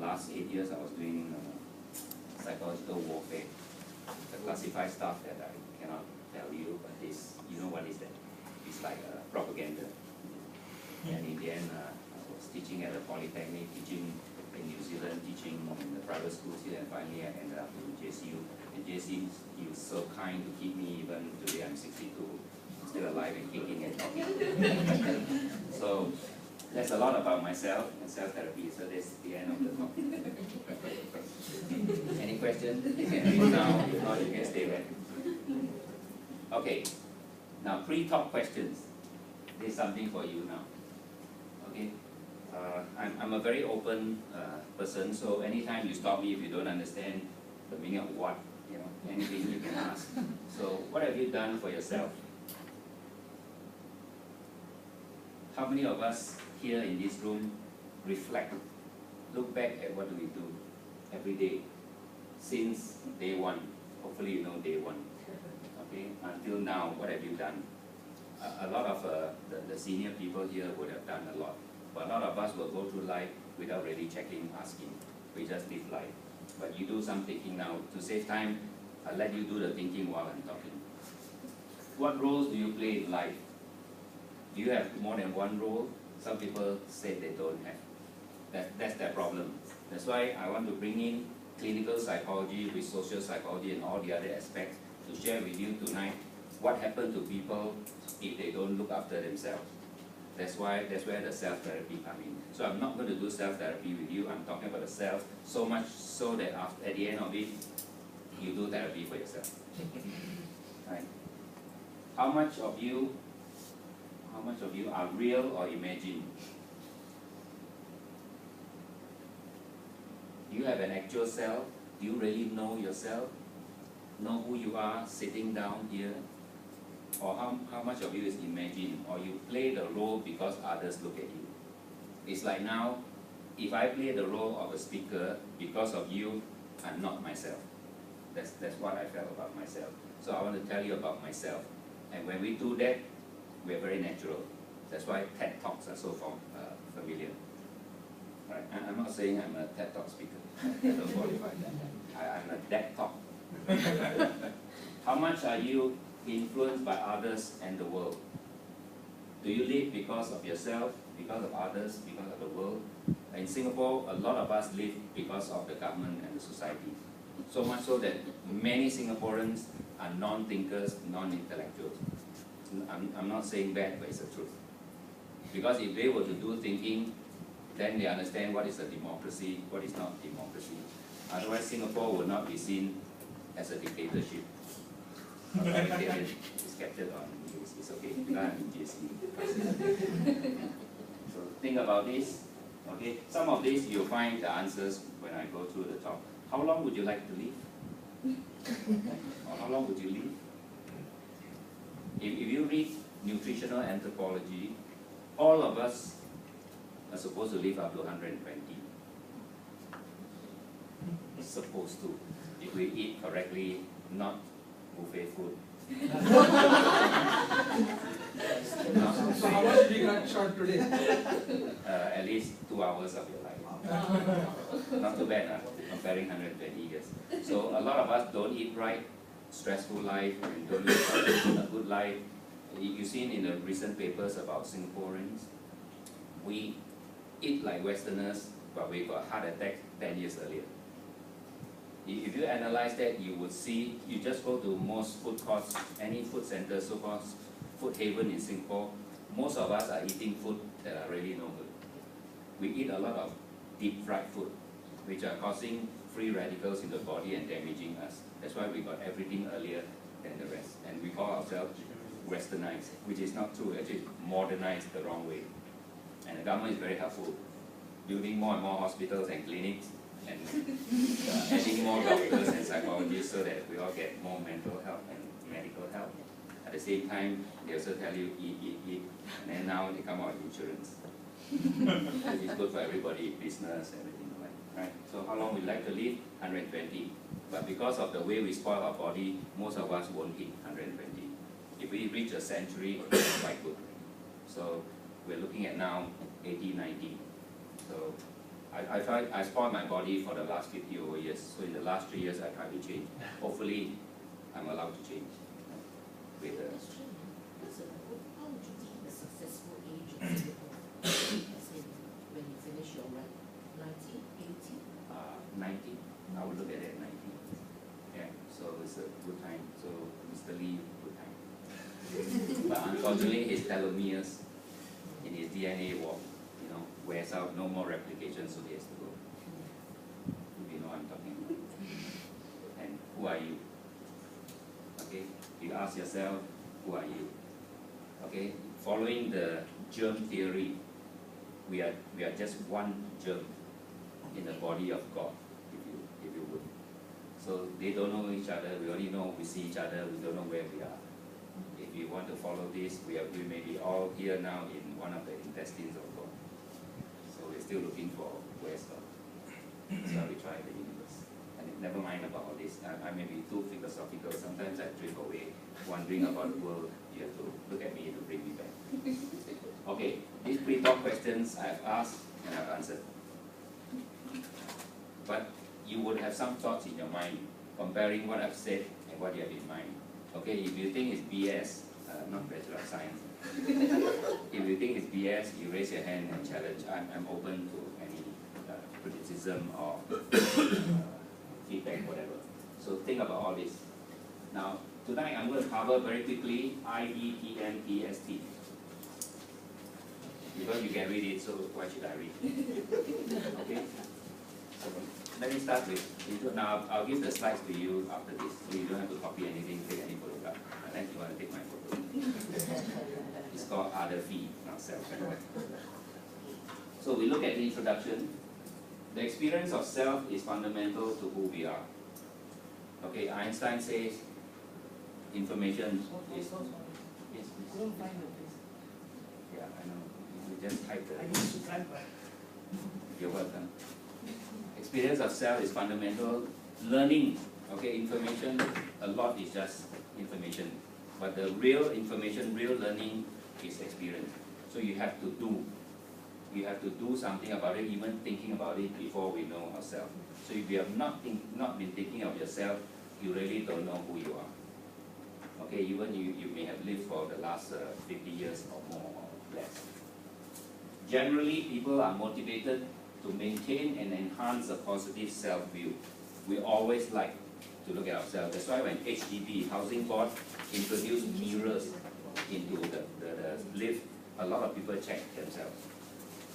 last 8 years I was doing psychological warfare, the classified stuff that I cannot tell you, but this, you know what is that? It's like propaganda. And in the end, I was teaching at a polytechnic, teaching in New Zealand, teaching in the private schools here, and finally I ended up in JCU. And JCU, he was so kind to keep me, even today I'm 62, still alive and kicking and talking. So that's a lot about myself and self-therapy. So that's the end of the talk. Any questions? You can leave now, if not you can stay back. Okay, now pre-talk questions. There's something for you now. Okay, I'm a very open person, so anytime you stop me if you don't understand the meaning of what, you know, anything you can ask. So what have you done for yourself? How many of us here in this room reflect, look back at what do we do every day since day one? Hopefully you know day one. Okay, until now, what have you done? A lot of the senior people here would have done a lot, but a lot of us will go through life without really checking, asking. We just live life. But you do some thinking now. To save time, I'll let you do the thinking while I'm talking. What roles do you play in life? Do you have more than one role? Some people say they don't have. That's their problem. That's why I want to bring in clinical psychology with social psychology and all the other aspects to share with you tonight what happens to people if they don't look after themselves. That's where the self-therapy comes in. So I'm not going to do self-therapy with you. I'm talking about the self so much so that at the end of it, you do therapy for yourself. Right? How much of you are real or imagined? Do you have an actual self? Do you really know yourself? Know who you are sitting down here? Or how much of you is imagined? Or you play the role because others look at you? It's like now, if I play the role of a speaker because of you, I'm not myself. That's what I felt about myself. So I want to tell you about myself. And when we do that, we're very natural. That's why TED Talks are so familiar. Right? I'm not saying I'm a TED Talk speaker. I don't qualify that. I'm a dead talk. How much are you influenced by others and the world? Do you live because of yourself, because of others, because of the world? In Singapore, a lot of us live because of the government and the society. So much so that many Singaporeans are non-thinkers, non-intellectuals. I'm not saying bad, but it's the truth. Because if they were to do thinking, then they understand what is a democracy, what is not democracy. Otherwise, Singapore will not be seen as a dictatorship. Authoritarian is captured on news. It's okay. I'm in JC. So think about this. Okay, some of these you'll find the answers when I go through the talk. How long would you like to live? Or how long would you live? If you read nutritional anthropology, all of us are supposed to live up to 120. Supposed to. If we eat correctly, not buffet food. So how much did you got short today? At least 2 hours of your life. Not too bad, comparing 120 years. So a lot of us don't eat right, stressful life, and don't live a good life. You've seen in the recent papers about Singaporeans, we eat like Westerners, but we got heart attack 10 years earlier. If you analyze that, you would see, you just go to most food courts, any food center, so-called food haven in Singapore, most of us are eating food that are really no good. We eat a lot of deep fried food, which are causing free radicals in the body and damaging us. That's why we got everything earlier than the rest. And we call ourselves Westernized, which is not true, actually modernized the wrong way. And the government is very helpful, building more and more hospitals and clinics, and adding more doctors and psychologists so that we all get more mental health and medical help. At the same time, they also tell you eat, and then now they come out with insurance. Which is good for everybody, business, everything like right. So how long we like to live? 120. But because of the way we spoil our body, most of us won't hit 120. If we reach a century, it's quite good. So we're looking at now 80, 90. So I spoiled my body for the last 50 over years. So in the last 3 years, I tried to change. Hopefully, I'm allowed to change. With How would you deem a successful age in Singapore? As in, when you finish your run, 90, 80? 90. I would look at it at 90. Yeah, so it's a good time. So Mr. Lee, good time. But unfortunately, his telomeres in his DNA wears out, no more replication, so he has to go. You know what I'm talking about. And who are you? Okay, you ask yourself, who are you? Okay, following the germ theory, we are just one germ in the body of God, if you would. So they don't know each other. We only know we see each other. We don't know where we are. If you want to follow this, we may be all here now in one of the intestines of God. So we're still looking for where's God. So we try the universe. And never mind about all this. I may be too philosophical. Sometimes I drift away, wondering about the world. You have to look at me to bring me back. Okay, these pre-talk questions I've asked and I've answered. But you would have some thoughts in your mind, comparing what I've said and what you have in mind. Okay, if you think it's BS, not Bachelor of Science. If you think it's BS, you raise your hand and challenge. I'm open to any criticism or feedback, whatever. So think about all this. Now, tonight I'm going to cover very quickly IDTMPST. Because you can read it, so why should I read? Okay? So let me start with, now I'll give the slides to you after this, so you don't have to copy anything, take any photograph, unless you want to take my photo. It's called other fee, not self. So we look at the introduction. The experience of self is fundamental to who we are. Okay, Einstein says information is... Yes, please. Yeah, I know. You just type the... You're welcome. Experience of self is fundamental. Learning, okay, information, a lot is just information. But the real information, real learning is experience. So you have to do. You have to do something about it, even thinking about it before we know ourselves. So if you have not been thinking of yourself, you really don't know who you are. Okay, even you may have lived for the last 50 years or more or less. Generally, people are motivated to maintain and enhance a positive self-view. We always like to look at ourselves. That's why when HDB, Housing Board, introduced mirrors into the lift, a lot of people check themselves.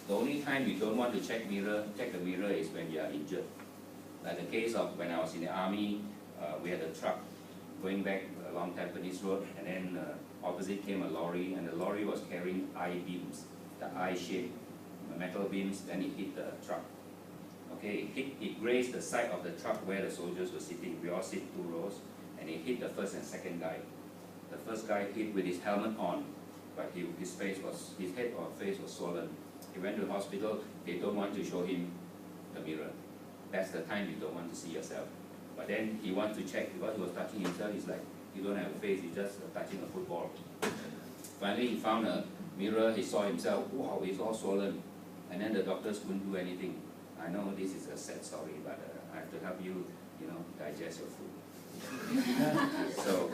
The only time you don't want to check the mirror is when you are injured. Like the case of when I was in the army, we had a truck going back along Tampines Road, and then opposite came a lorry, and the lorry was carrying I-beams, the I-shape metal beams, then it hit the truck. Okay, it grazed the side of the truck where the soldiers were sitting. We all sit 2 rows, and it hit the first and second guy. The first guy hit with his helmet on, but his head or face was swollen. He went to the hospital. They don't want to show him the mirror. That's the time you don't want to see yourself. But then he wants to check because he was touching himself. He's like, you don't have a face, you're just touching a football. Finally, he found a mirror. He saw himself. Wow, he's all swollen. And then the doctors couldn't do anything. I know this is a sad story, but I have to help you, digest your food. So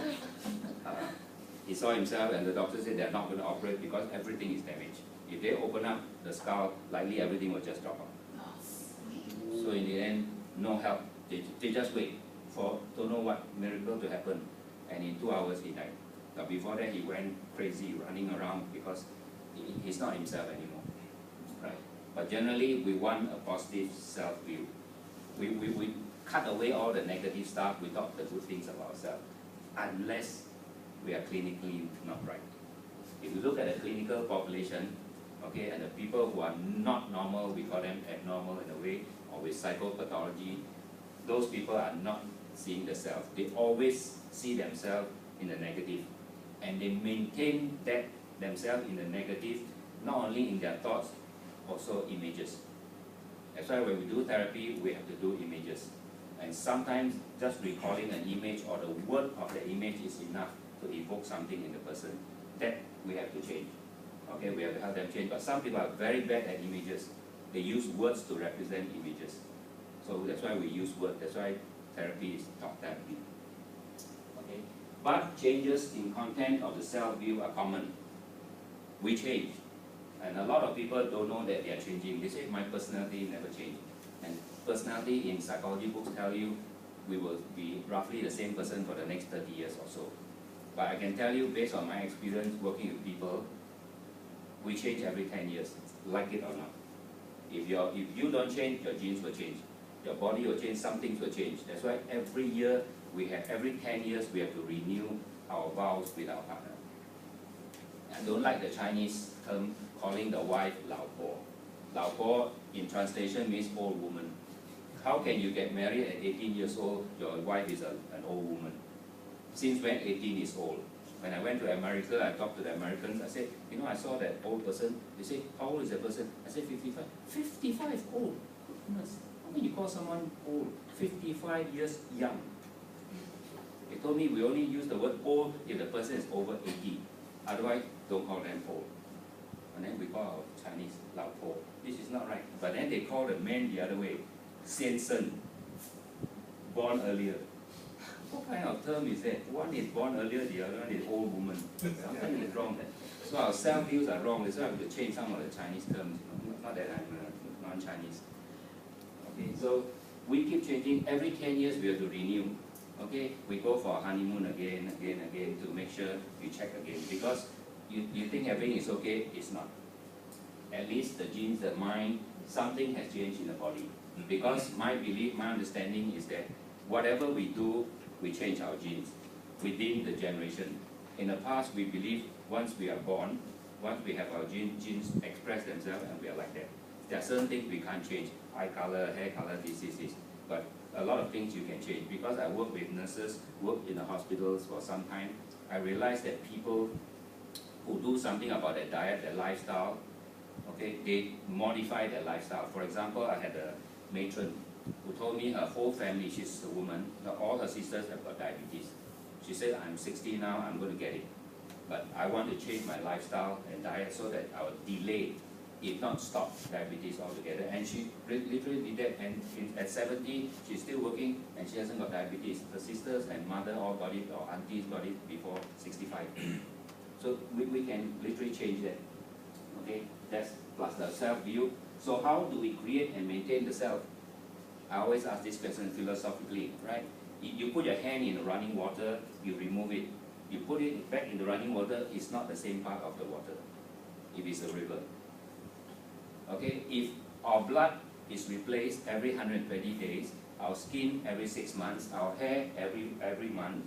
he saw himself, and the doctor said they're not going to operate because everything is damaged. If they open up the skull, likely everything will just drop out. So in the end, no help. They just wait for don't know what miracle to happen, and in 2 hours he died. But before that, he went crazy, running around because he's not himself anymore. Right? But generally, we want a positive self-view. We cut away all the negative stuff. We talk the good things about ourselves, unless we are clinically not right. If you look at the clinical population, okay, and the people who are not normal, we call them abnormal in a way, or with psychopathology, those people are not seeing the self. They always see themselves in the negative, and they maintain that themselves in the negative, not only in their thoughts, also images. That's why when we do therapy, we have to do images. And sometimes just recalling an image or the word of the image is enough to evoke something in the person. That we have to change. Okay, we have to help them change. But some people are very bad at images. They use words to represent images. So that's why we use words. That's why therapy is talk therapy. Okay? But changes in content of the self-view are common. We change. And a lot of people don't know that they are changing. They say, my personality never changed. And personality in psychology books tell you we will be roughly the same person for the next 30 years or so. But I can tell you, based on my experience working with people, we change every 10 years, like it or not. If you don't change, your genes will change. Your body will change, some things will change. That's why every year, every 10 years, we have to renew our vows with our partner. I don't like the Chinese term calling the wife 老婆. 老婆 in translation means old woman. How can you get married at 18 years old, your wife is an old woman? Since when 18 is old? When I went to America, I talked to the Americans, I said, you know, I saw that old person. They say, how old is that person? I said, 55. 55 old? Goodness. How can you call someone old? 55 years young. They told me we only use the word old if the person is over 80. Otherwise, don't call them old. And then we call our Chinese 老婆. This is not right. But then they call the men the other way. 先生. Born earlier. What kind of term is that? One is born earlier, the other one is old woman. Something is wrong there. So our self-views are wrong. That's why I have to change some of the Chinese terms. Not that I'm non-Chinese. Okay, so we keep changing. Every 10 years we have to renew. Okay, we go for a honeymoon again to make sure we check again. Because you think everything is okay, it's not. At least the genes, the mind, something has changed in the body. Because my belief, my understanding is that whatever we do, we change our genes within the generation. In the past, we believe once we are born, once we have our genes express themselves and we are like that. There are certain things we can't change. Eye color, hair color, this. But a lot of things you can change. Because I work with nurses, work in the hospitals for some time, I realized that people who do something about their diet, their lifestyle, okay, they modify their lifestyle. For example, I had a matron who told me her whole family, she's a woman, all her sisters have got diabetes. She said, I'm 60 now, I'm going to get it. But I want to change my lifestyle and diet so that I will delay, if not stop, diabetes altogether. And she literally did that. And at 70, she's still working and she hasn't got diabetes. Her sisters and mother all got it, or aunties got it before 65. So we can literally change that. Okay, that's plus the self-view. So how do we create and maintain the self? I always ask this question philosophically, right? You put your hand in the running water, you remove it. You put it back in the running water, it's not the same part of the water, if it's a river. Okay, if our blood is replaced every 120 days, our skin every 6 months, our hair every month,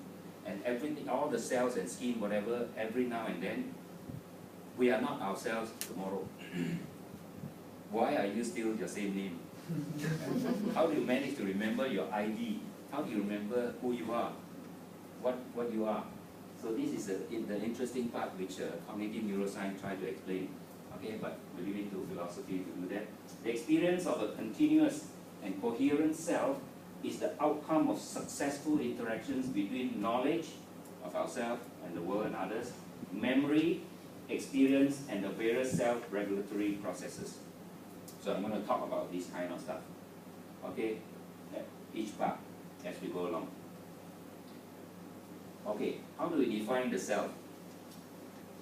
and everything, all the cells and skin, whatever, every now and then, we are not ourselves tomorrow. Why are you still your same name? How do you manage to remember your ID? How do you remember who you are? What you are? So this is the interesting part which cognitive neuroscience try to explain. Okay, but we leave it to philosophy to do that. The experience of a continuous and coherent self is the outcome of successful interactions between knowledge of ourselves and the world and others, memory, experience, and the various self-regulatory processes. So I'm going to talk about this kind of stuff. Okay, each part as we go along. Okay, how do we define the self?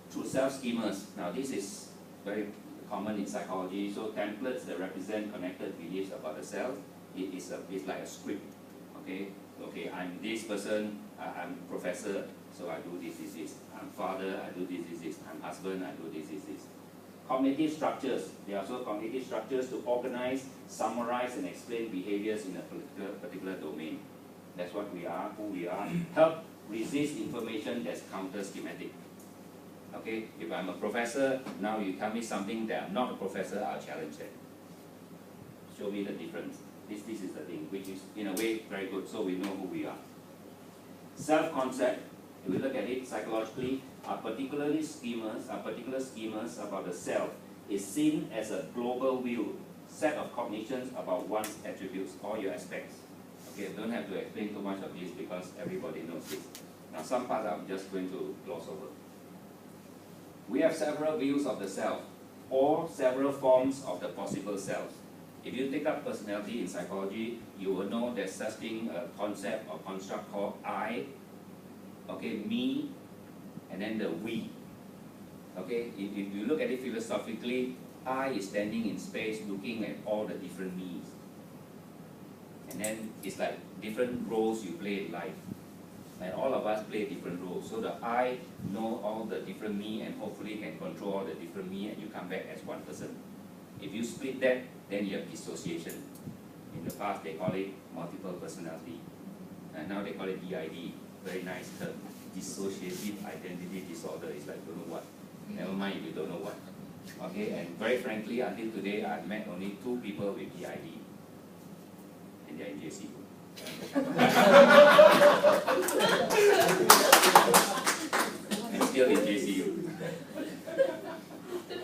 Through self-schemas. Now this is very common in psychology. So templates that represent connected beliefs about the self. It's like a script. Okay, I'm this person, I'm professor, so I do this. I'm father, I do this. I'm husband, I do this. Cognitive structures. There are also cognitive structures to organize, summarize, and explain behaviors in a particular domain. That's what we are, who we are. Help resist information that's counter-schematic. Okay, if I'm a professor, now you tell me something that I'm not a professor, I'll challenge that. Show me the difference. This is the thing, which is in a way very good, so we know who we are. Self-concept, if we look at it psychologically, are particular schemas about the self is seen as a global view, set of cognitions about one's attributes, all your aspects. Okay, I don't have to explain too much of this because everybody knows this. Now some parts I'm just going to gloss over. We have several views of the self. or several forms of the possible selves. If you take up personality in psychology, you will know there's such thing, a concept or construct called I, okay, me, and then the we. Okay, if you look at it philosophically, I is standing in space looking at all the different me's. And then it's like different roles you play in life. And all of us play different roles. So the I know all the different me and hopefully can control all the different me, and you come back as one person. If you split that, then you have dissociation. In the past they call it multiple personality. And now they call it DID. Very nice term. Dissociative identity disorder. It's like don't know what. Never mind if you don't know what. Okay, and very frankly, until today I've met only 2 people with DID. And they're in JCU. And still in JCU.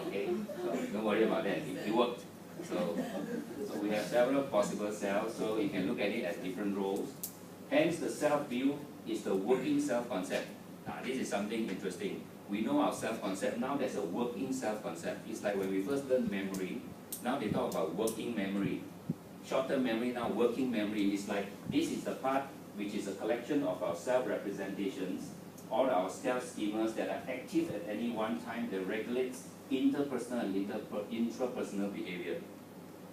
Okay, so don't worry about that. It worked. So we have several possible selves, so you can look at it as different roles. Hence, the self-view is the working self-concept. This is something interesting. We know our self-concept. Now there's a working self-concept. It's like when we first learned memory, now they talk about working memory. Short-term memory, now working memory is like, this is the part which is a collection of our self-representations, all our self-schemas that are active at any one time that regulates interpersonal and intrapersonal behavior.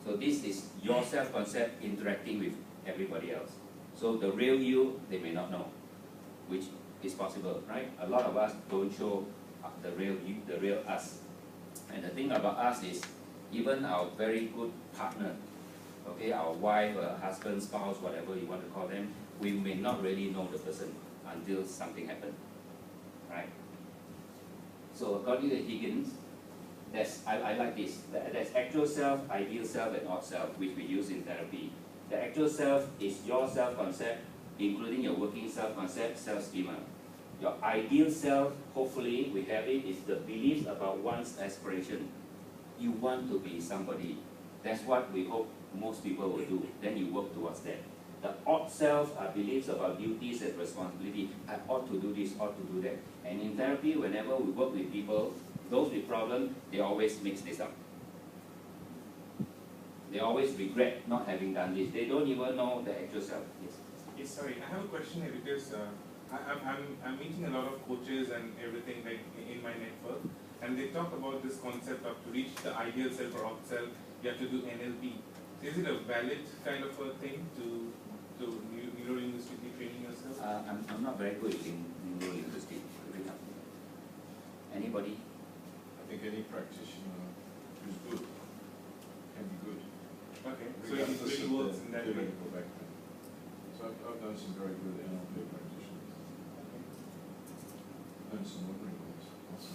So this is your self-concept interacting with everybody else. So the real you, they may not know, which is possible, right? A lot of us don't show the real you, the real us. And the thing about us is, even our very good partner, okay, our wife, husband, spouse, whatever you want to call them, we may not really know the person until something happened, right? So according to Higgins, I like this. There's actual self, ideal self, and odd self, which we use in therapy. The actual self is your self-concept, including your working self-concept, self-schema. Your ideal self, hopefully we have it, is the beliefs about one's aspiration. You want to be somebody. That's what we hope most people will do. Then you work towards that. The odd self are beliefs about duties and responsibility. I ought to do this, ought to do that. And in therapy, whenever we work with people, those with problems, they always mix this up. They always regret not having done this. They don't even know the actual self. Yes. Yes, sorry. I have a question here because I'm meeting a lot of coaches and everything like in my network, and they talk about this concept of to reach the ideal self or odd self, you have to do NLP. Is it a valid kind of a thing to neuro-linguistically training yourself? I'm not very good in neuro-linguistic. Anybody? I think any practitioner who's good can be good. Okay, so it really works in that way. Theoretical background. So I've known some very good NLP practitioners. Known some wandering ones also.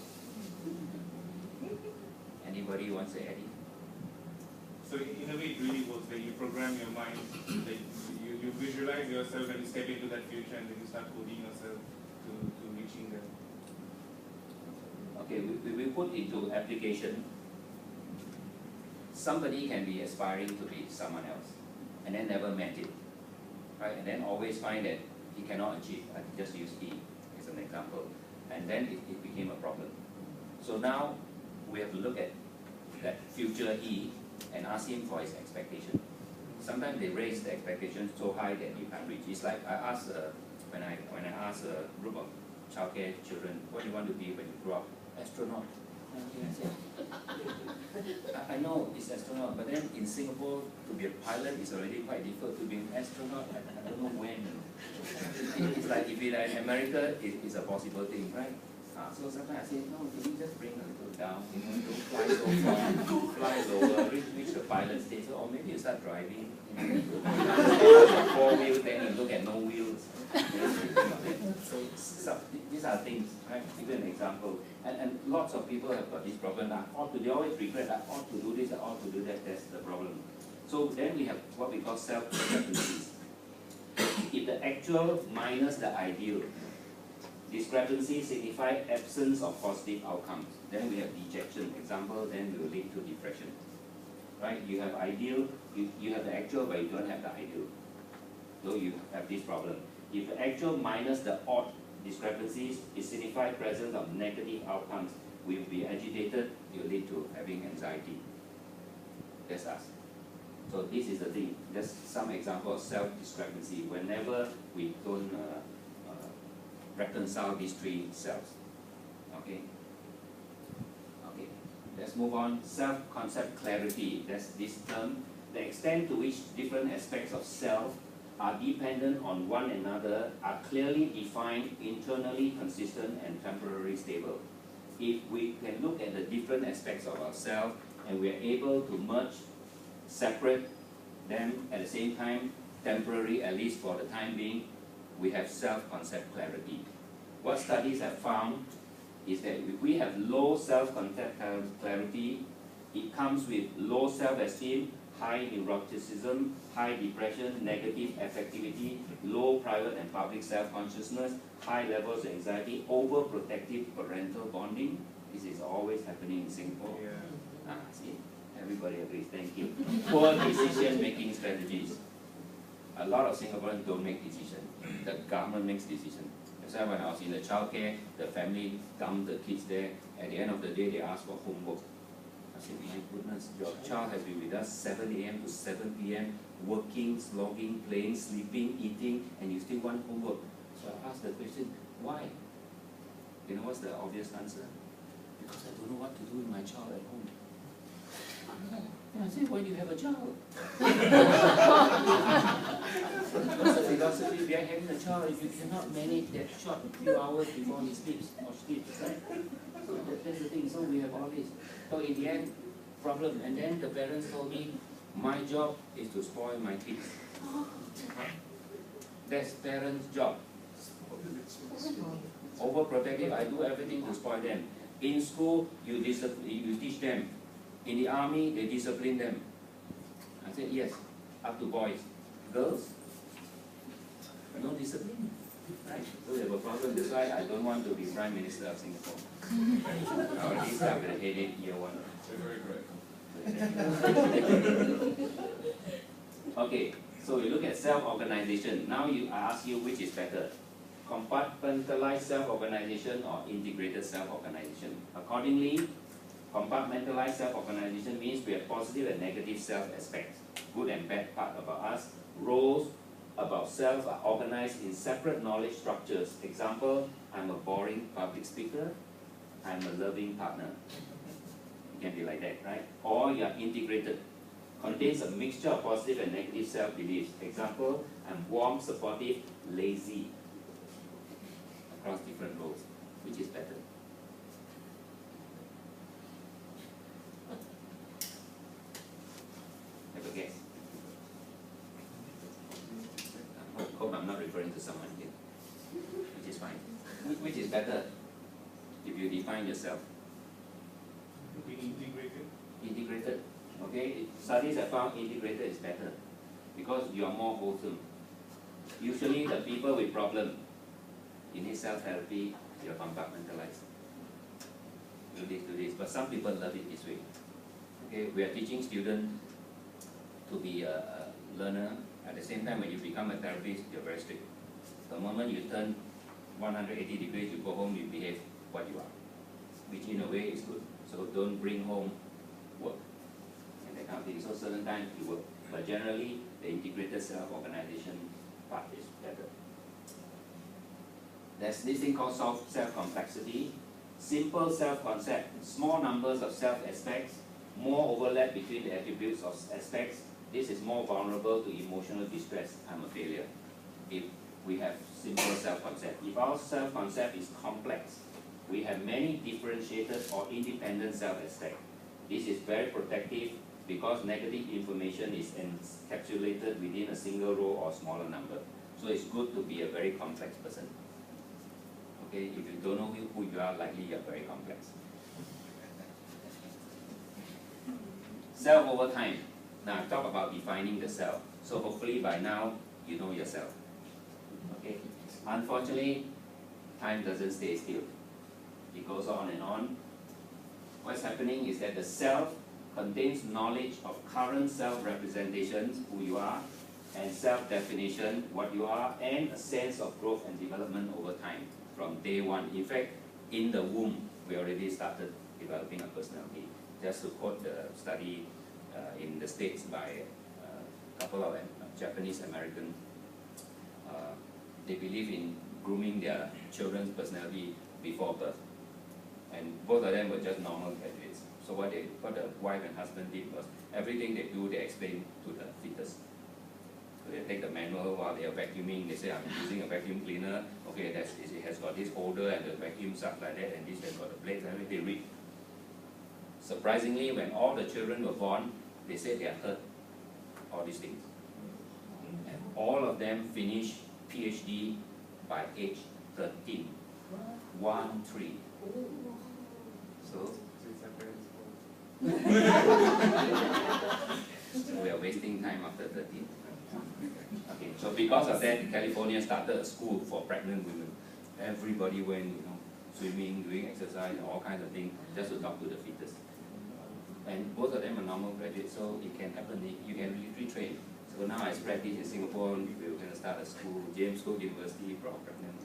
Anybody wants to add in? So in a way it really works, like you program your mind, like you visualize yourself and you step into that future and then you start coding yourself to reaching there. Okay, we put into application. Somebody can be aspiring to be someone else and then never met it, right? And then always find that he cannot achieve. I just use he as an example. And then it became a problem. So now we have to look at that future he and ask him for his expectation. Sometimes they raise the expectation so high that you can't reach. It's like I ask when I ask a group of childcare children, what do you want to be when you grow up? Astronaut. I know it's astronaut, but then in Singapore to be a pilot is already quite difficult. To be an astronaut, I don't know when. It's like if you're in America, it's a possible thing, right? So sometimes I say, no, can you just bring a little down, don't fly so far, fly lower, reach the pilot stage, or maybe you start driving, four wheels, then you look at no wheels. So these are things, right? Give you an example. And lots of people have got this problem. They always regret, I ought to do this, I ought to do that, that's the problem. So then we have what we call self-discrepancies. If the actual minus the ideal, discrepancy signify absence of positive outcomes. Then we have dejection. Example, then will lead to depression. Right? You have ideal, you have the actual, but you don't have the ideal. So you have this problem. If the actual minus the odd discrepancies, it signifies presence of negative outcomes. we'll be agitated, it will lead to having anxiety. That's us. So this is the thing, just some example of self-discrepancy whenever we don't reconcile these three selves. Okay? Okay, let's move on. Self-concept clarity, that's this term. The extent to which different aspects of self are dependent on one another are clearly defined, internally consistent, and temporarily stable. If we can look at the different aspects of ourselves and we are able to merge, separate them at the same time, temporary, at least for the time being, we have self-concept clarity. What studies have found is that if we have low self-concept clarity, it comes with low self-esteem, high neuroticism, high depression, negative affectivity, low private and public self-consciousness, high levels of anxiety, overprotective parental bonding. This is always happening in Singapore. Yeah. See, everybody agrees, thank you. Poor decision-making strategies. A lot of Singaporeans don't make decisions. The government makes decisions. That's why when I was in the childcare, the family dumped the kids there. At the end of the day, they asked for homework. I said, my goodness, your child has been with us 7 a.m. to 7 p.m., working, slogging, playing, sleeping, eating, and you still want homework. So I asked the question, why? You know what's the obvious answer? Because I don't know what to do with my child at home. And I said, why do you have a child? What's the philosophy behind having a child if you cannot manage that short few hours before he sleeps or sleeps, right? So that's the thing. So we have all this. So in the end, problem. And then the parents told me, my job is to spoil my kids. That's parents' job. Overprotective, I do everything to spoil them. In school, you teach them. In the army, they discipline them. I said, yes, up to boys. Girls, no discipline. Right? So we have a problem. That's why I don't want to be Prime Minister of Singapore. I already started with a headache year one. Okay, so we look at self-organization. Now I ask you which is better, compartmentalized self-organization or integrated self-organization. Accordingly, compartmentalized self-organization means we have positive and negative self-aspects, good and bad part about us. Roles about self are organized in separate knowledge structures. Example, I'm a boring public speaker, I'm a loving partner. It can be like that, right? Or you are integrated, contains a mixture of positive and negative self-beliefs. Example, I'm warm, supportive, lazy. Across different roles, which is better? Have a guess. I hope I'm not referring to someone here, which is fine. Which is better if you define yourself? Be integrated. Integrated. Okay, studies have found integrated is better because you are more wholesome. Usually the people with problem, you need self-therapy, you're compartmentalized. You need to do this, but some people love it this way. Okay, we are teaching students to be a learner. At the same time, when you become a therapist, you're very strict. The moment you turn 180 degrees, you go home, you behave what you are, which in a way is good. So don't bring home work and that kind of thing. So certain times you work, but generally the integrated self-organization part is better. There's this thing called self-complexity. Simple self-concept, small numbers of self-aspects, more overlap between the attributes of aspects. This is more vulnerable to emotional distress. I'm a failure. If we have simple self-concept. If our self-concept is complex, we have many differentiated or independent self-aspects. This is very protective because negative information is encapsulated within a single row or smaller number. So it's good to be a very complex person. Okay, if you don't know who you are, likely you are very complex. Self over time. Now I talk about defining the self. So hopefully by now you know yourself. Okay. Unfortunately, time doesn't stay still. It goes on and on. What's happening is that the self contains knowledge of current self-representations, who you are, and self-definition, what you are, and a sense of growth and development over time from day one. In fact, in the womb, we already started developing a personality. Just to quote the study in the States by a couple of Japanese American, they believe in grooming their children's personality before birth. And both of them were just normal graduates. So what the wife and husband did was, everything they do, they explain to the fetus. So they take the manual while they are vacuuming, they say, I'm using a vacuum cleaner, okay, it has got this holder and the vacuum sucks like that, and this has got the blades, and they read. Surprisingly, when all the children were born, they said they had heard all these things. And all of them finished PhD by age 13. 1, 3. So we are wasting time after 13. Okay, so because of that, California started a school for pregnant women. Everybody went, swimming, doing exercise, and all kinds of things, just to talk to the fetus. And both of them are normal graduates, so it can happen. You can retrain. So now I spread this in Singapore. We're going to start a school, James Cook University for pregnant.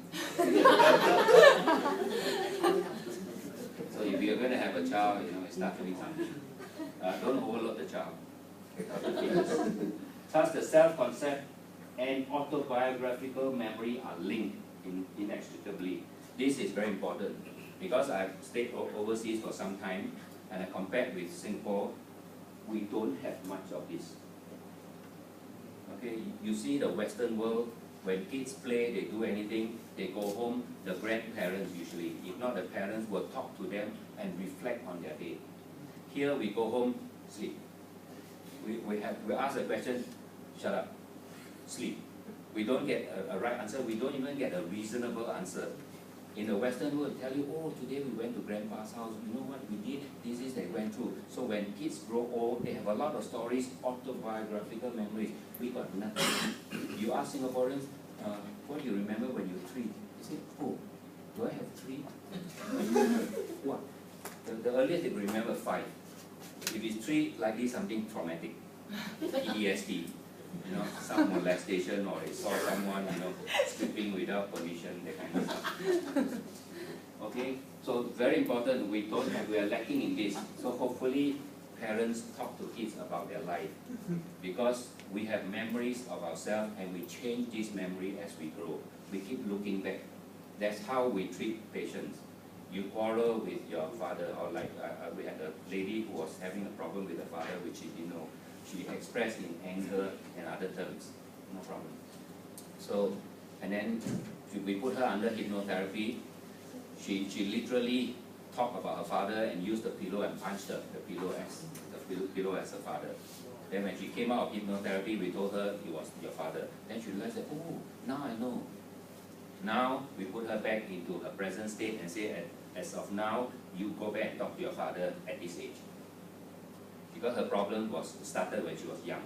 So if you're going to have a child, start doing something. Don't overload the child. Thus, the self-concept and autobiographical memory are linked inextricably. This is very important because I've stayed overseas for some time, and I compared with Singapore, we don't have much of this. Okay, you see the Western world, when kids play, they do anything, they go home, the grandparents usually, if not the parents, will talk to them and reflect on their day. Here we go home, sleep. We ask the question, shut up, sleep. We don't get a right answer, we don't even get a reasonable answer. In the Western world, tell you, oh, today we went to grandpa's house, you know what we did, this is they went through. So when kids grow old, they have a lot of stories, autobiographical memories. We got nothing. You ask Singaporeans, what do you remember when you were 3? They say, oh, do I have 3? What? The earliest they remember 5. If it's 3, likely something traumatic. EDSD. Some molestation, or they saw someone, sleeping without permission, that kind of stuff. Okay, so very important, we are lacking in this. So hopefully parents talk to kids about their life, because we have memories of ourselves and we change this memory as we grow. We keep looking back. That's how we treat patients. You quarrel with your father, or like we had a lady who was having a problem with her father, which she didn't know. She expressed in anger and other terms, no problem. So, and then we put her under hypnotherapy. She literally talked about her father and used the pillow and punched the pillow as her father. Then when she came out of hypnotherapy, we told her it was your father. Then she realized that, oh, now I know. Now we put her back into her present state and say, as of now, you go back and talk to your father at this age. Because her problem started when she was young.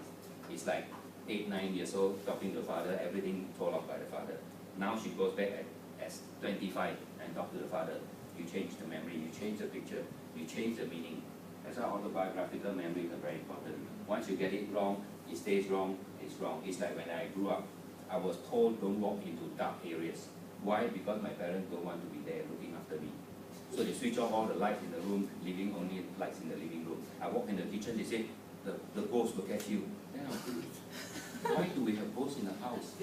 It's like 8, 9 years old, talking to the father, everything told off by the father. Now she goes back as 25 and talk to the father. You change the memory, you change the picture, you change the meaning. That's why autobiographical memories are very important. Once you get it wrong, it stays wrong, it's wrong. It's like when I grew up, I was told don't walk into dark areas. Why? Because my parents don't want to be there looking after me. So they switch off all the lights in the room, leaving only lights in the living room. I walk in the kitchen, they say, the ghost will catch you. Then I think, why do we have ghosts in the house?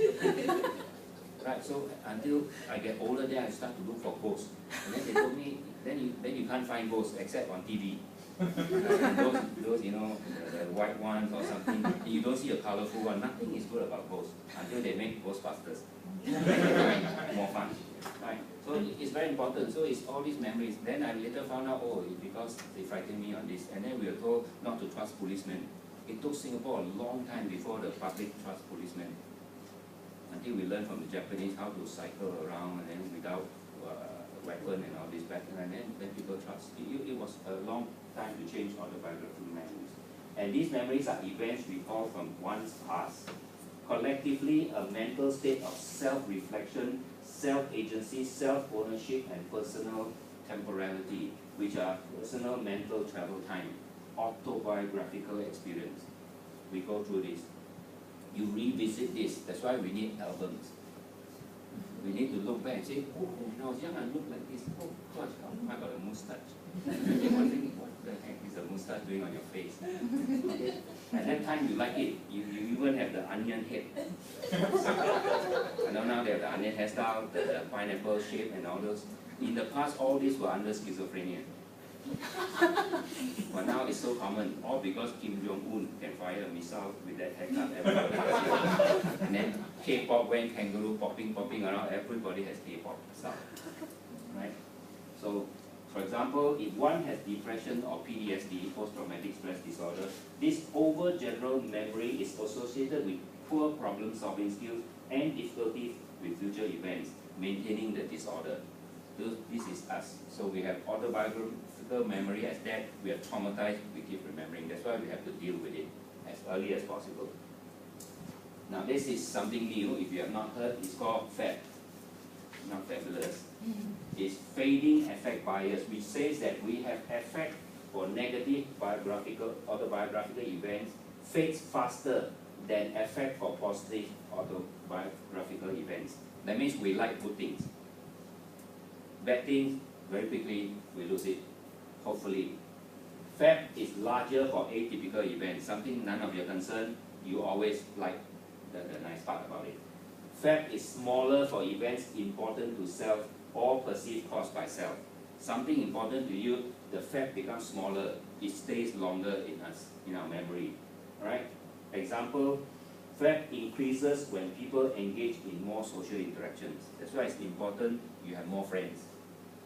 Right, so until I get older, then I start to look for ghosts. And then they told me, then you can't find ghosts except on TV. Those the white ones or something, you don't see a colorful one. Nothing is good about ghosts until they make Ghostbusters. More fun. Right. So it's very important. So it's all these memories. Then I later found out, oh, it's because they frightened me on this. And then we were told not to trust policemen. It took Singapore a long time before the public trust policemen. Until we learned from the Japanese how to cycle around and then without weapon and all this back, and then people trust. It was a long time to change all the biographical memories. And these memories are events recalled from one's past. Collectively, a mental state of self-reflection, self-agency, self-ownership, and personal temporality, which are personal mental travel time, autobiographical experience. We go through this. You revisit this. That's why we need albums. We need to look back and say, oh, when I was young, I looked like this. Oh, gosh, I got a mustache. And you're wondering, what the heck is a mustache doing on your face? Okay. At that time, you like it. You even have the onion head. I know now they have the onion hairstyle, the pineapple shape, and all those. In the past, all these were under schizophrenia. But now it's so common, all because Kim Jong-un can fire a missile with that haircut. Everybody. And then K-pop went kangaroo popping around. Everybody has K-pop stuff, right? So, for example, if one has depression or PTSD, post-traumatic stress disorder, this overgeneral memory is associated with poor problem-solving skills and difficulties with future events, maintaining the disorder. This is us. So we have autobiographical memory as that. We are traumatized, we keep remembering. That's why we have to deal with it as early as possible. Now this is something new. If you have not heard, it's called FAB. Not fabulous. It's fading affect bias, which says that we have affect for negative autobiographical events fades faster than affect for positive autobiographical events. That means we like good things. Bad things, very quickly, we lose it, hopefully. FAB is larger for atypical events, something none of your concern, you always like the nice part about it. FAB is smaller for events important to self or perceived caused by self. Something important to you, the FAB becomes smaller, it stays longer in us, in our memory. Alright? Example, FAB increases when people engage in more social interactions. That's why it's important you have more friends.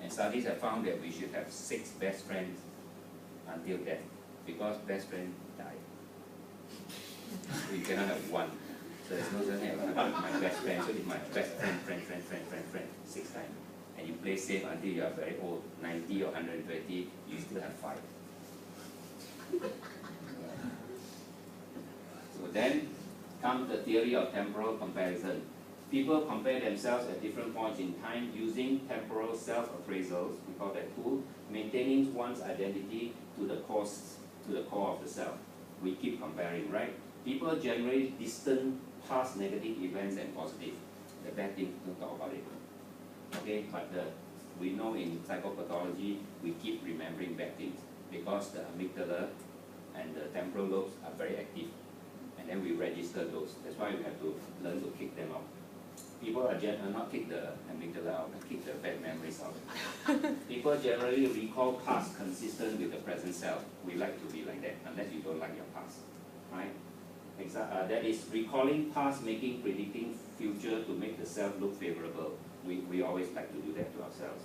And studies have found that we should have 6 best friends until death, because best friend die. We cannot have one. So there's no such thing as my best friend. So it's my best friend, 6 times. And you play safe until you are very old, 90 or 120, you still have 5. So then comes the theory of temporal comparison. People compare themselves at different points in time using temporal self-appraisals, we call that tool, maintaining one's identity to the core of the self. We keep comparing, right? People generally distant past negative events and positive. The bad thing, don't talk about it. Okay, but we know in psychopathology, we keep remembering bad things because the amygdala and the temporal lobes are very active. And then we register those. That's why we have to learn to kick them out. People are not kick the amygdala out, but kick the bad memories out. People generally recall past consistent with the present self. We like to be like that, unless you don't like your past, right? That is recalling past, predicting future to make the self look favorable. We always like to do that to ourselves.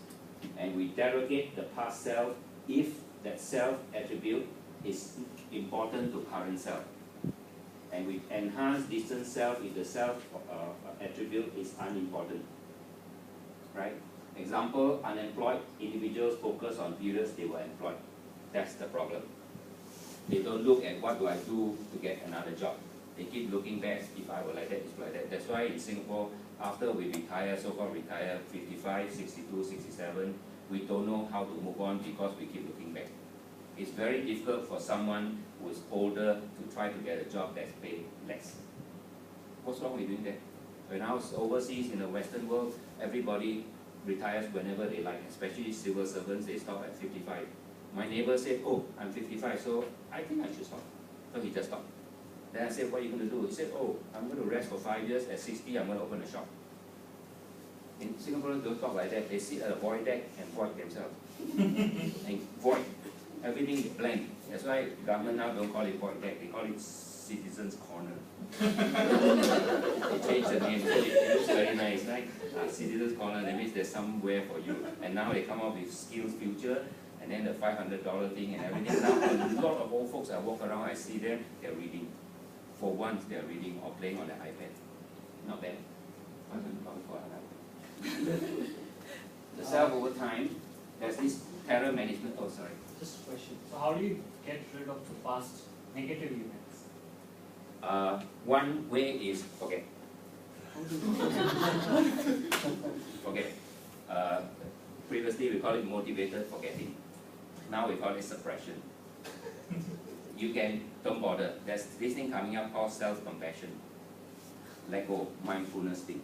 And we derogate the past self if that self attribute is important to current self. And we enhance distant self if the self attribute is unimportant, right? Example, unemployed individuals focus on periods they were employed. That's the problem. They don't look at what do I do to get another job. They keep looking back, if I were like that, it's like that. That's why in Singapore, after we retire, so-called retire, 55, 62, 67, we don't know how to move on because we keep looking back. It's very difficult for someone who is older to try to get a job that's paid less. What's wrong with doing that? When I was overseas in the Western world, everybody retires whenever they like, especially civil servants, they stop at 55. My neighbor said, oh, I'm 55, so I think I should stop. So he just stopped. Then I said, what are you going to do? He said, oh, I'm going to rest for 5 years. At 60, I'm going to open a shop. In Singapore, don't talk like that. They sit at a void deck and void themselves. And void. Everything is blank. That's why government now don't call it void deck. They call it Citizens Corner. They changed the name. So it looks very nice, right? Citizens Corner, that means there's somewhere for you. And now they come up with Skills Future, and then the $500 thing and everything. Now a lot of old folks I walk around, I see them, they're reading. For once, they're reading or playing on their iPad. Not bad. $500 for an iPad. The self over time, there's this terror management. Oh, sorry. Just a question. So how do you get rid of the past negative events? One way is forget. Forget. Previously we call it motivated forgetting. Now we call it suppression. You can, don't bother. There's this thing coming up called self-compassion. Let go, mindfulness thing.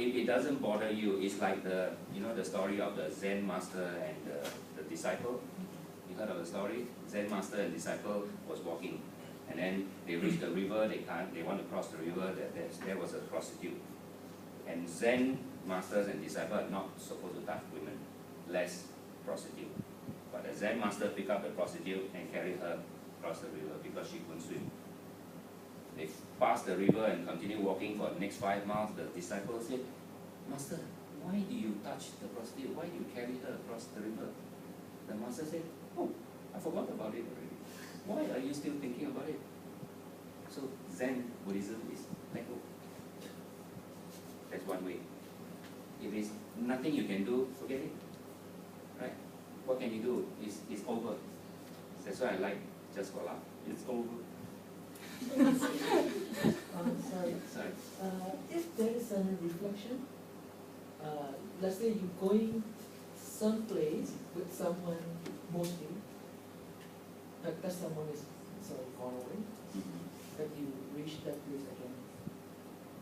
if it doesn't bother you, it's like the, you know, the story of the Zen master and the disciple. You heard of the story? Zen master and disciple was walking, and then they reached the river. They want to cross the river. There was a prostitute, and Zen masters and disciples are not supposed to touch women, less prostitute. But the Zen master picked up the prostitute and carried her across the river because she couldn't swim. They passed the river and continued walking for the next 5 miles. The disciple said, "Master, why do you touch the prostitute? Why do you carry her across the river?" The master said, "Oh, I forgot about it already. Why are you still thinking about it?" So Zen Buddhism is let go. That's one way. If it's nothing you can do, forget it. Right? What can you do? It's over. That's why I like just for laugh. It's over. Sorry. Sorry. If there is a reflection, let's say you're going someplace with someone mostly, that someone is gone away, that you reach that place again.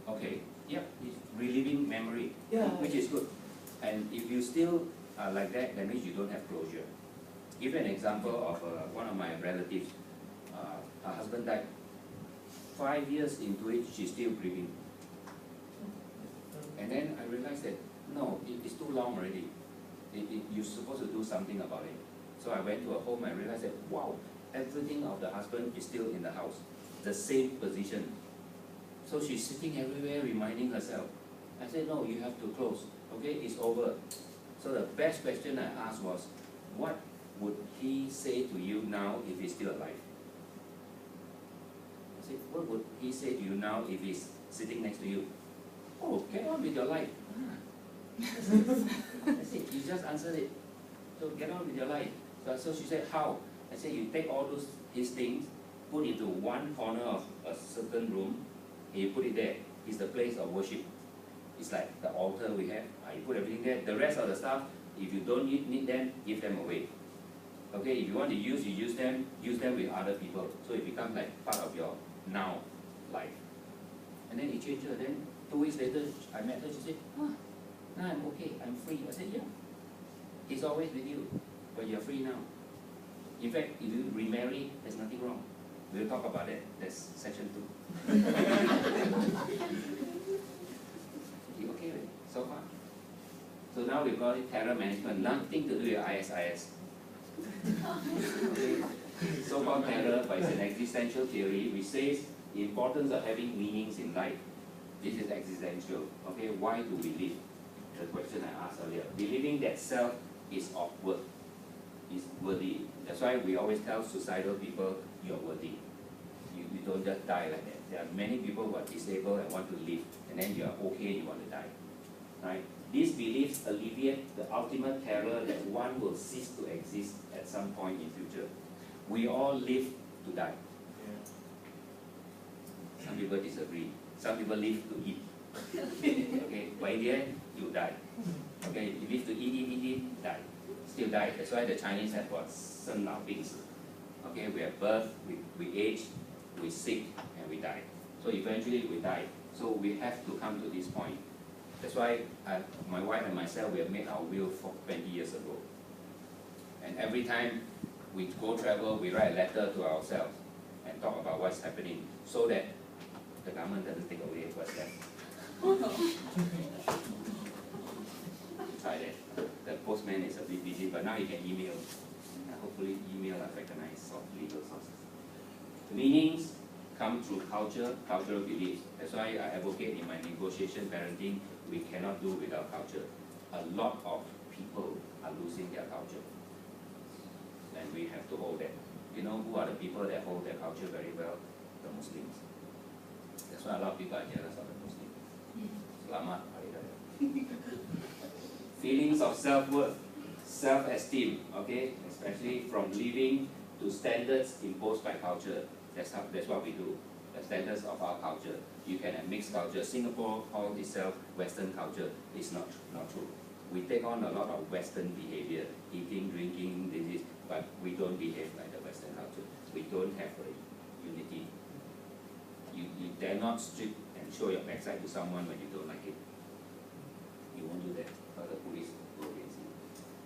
Okay. Yep. It's reliving memory, Yeah. which is good. And if you still are like that, that means you don't have closure. Give an example of one of my relatives. Her husband died. 5 years into it, she's still grieving. And then I realized that, no, it's too long already. You're supposed to do something about it. So I went to her home and realized that, wow, everything of the husband is still in the house. The same position. So she's sitting everywhere reminding herself. I said, no, you have to close. Okay, it's over. So the best question I asked was, what would he say to you now if he's still alive? I said, what would he say to you now if he's sitting next to you? Oh, get on with your life. I said, you just answered it. So get on with your life. So she said, how? I said, you take all his things, put into one corner of a certain room, and you put it there. It's the place of worship. It's like the altar we have. You put everything there. The rest of the stuff, if you don't need them, give them away. Okay, if you want to use, you use them with other people. So it becomes like part of your now life. And then it changed her. Then 2 weeks later, I met her. She said, now I'm okay. I'm free. I said, yeah. He's always with you, but you're free now. In fact, if you remarry, there's nothing wrong. We'll talk about that. That's section 2. You okay with it so far? So now we call it terror management. Nothing to do with ISIS. Okay. So-called terror, but it's an existential theory which says the importance of having meanings in life. This is existential. Okay, why do we live? The question I asked earlier. Believing that self is of worth, is worthy. That's why we always tell suicidal people, you're worthy. You don't just die like that. There are many people who are disabled and want to live, and then you are okay, you want to die. Right? These beliefs alleviate the ultimate terror that one will cease to exist at some point in future. We all live to die. Some people disagree. Some people live to eat. Okay, but in the end, you die. Okay, you live to eat, die. Still die. That's why the Chinese have got 生老病死. Okay, we have birth, we age, we sick, and we die. So eventually we die. So we have to come to this point. That's why my wife and myself, we have made our will for 20 years ago. And every time we go travel, we write a letter to ourselves and talk about what's happening so that the government doesn't take away what's left. Try that. The postman is a bit busy, but now you can email. Hopefully email are recognized of legal sources. Meanings come through culture, cultural beliefs. That's why I advocate in my negotiation parenting, we cannot do without culture. A lot of people are losing their culture. And we have to hold that. You know who are the people that hold their culture very well? The Muslims. That's why a lot of people are jealous of the Muslims. Selamat Hari Raya. Feelings of self-worth, self-esteem, okay? Especially from living to standards imposed by culture. That's what we do. The standards of our culture. You can have mixed culture. Singapore calls itself Western culture. It's not true. We take on a lot of Western behavior, eating, drinking, disease, but we don't behave like the Western culture. We don't have a unity. You dare not strip and show your backside to someone when you don't like it. You won't do that, because the police will against you.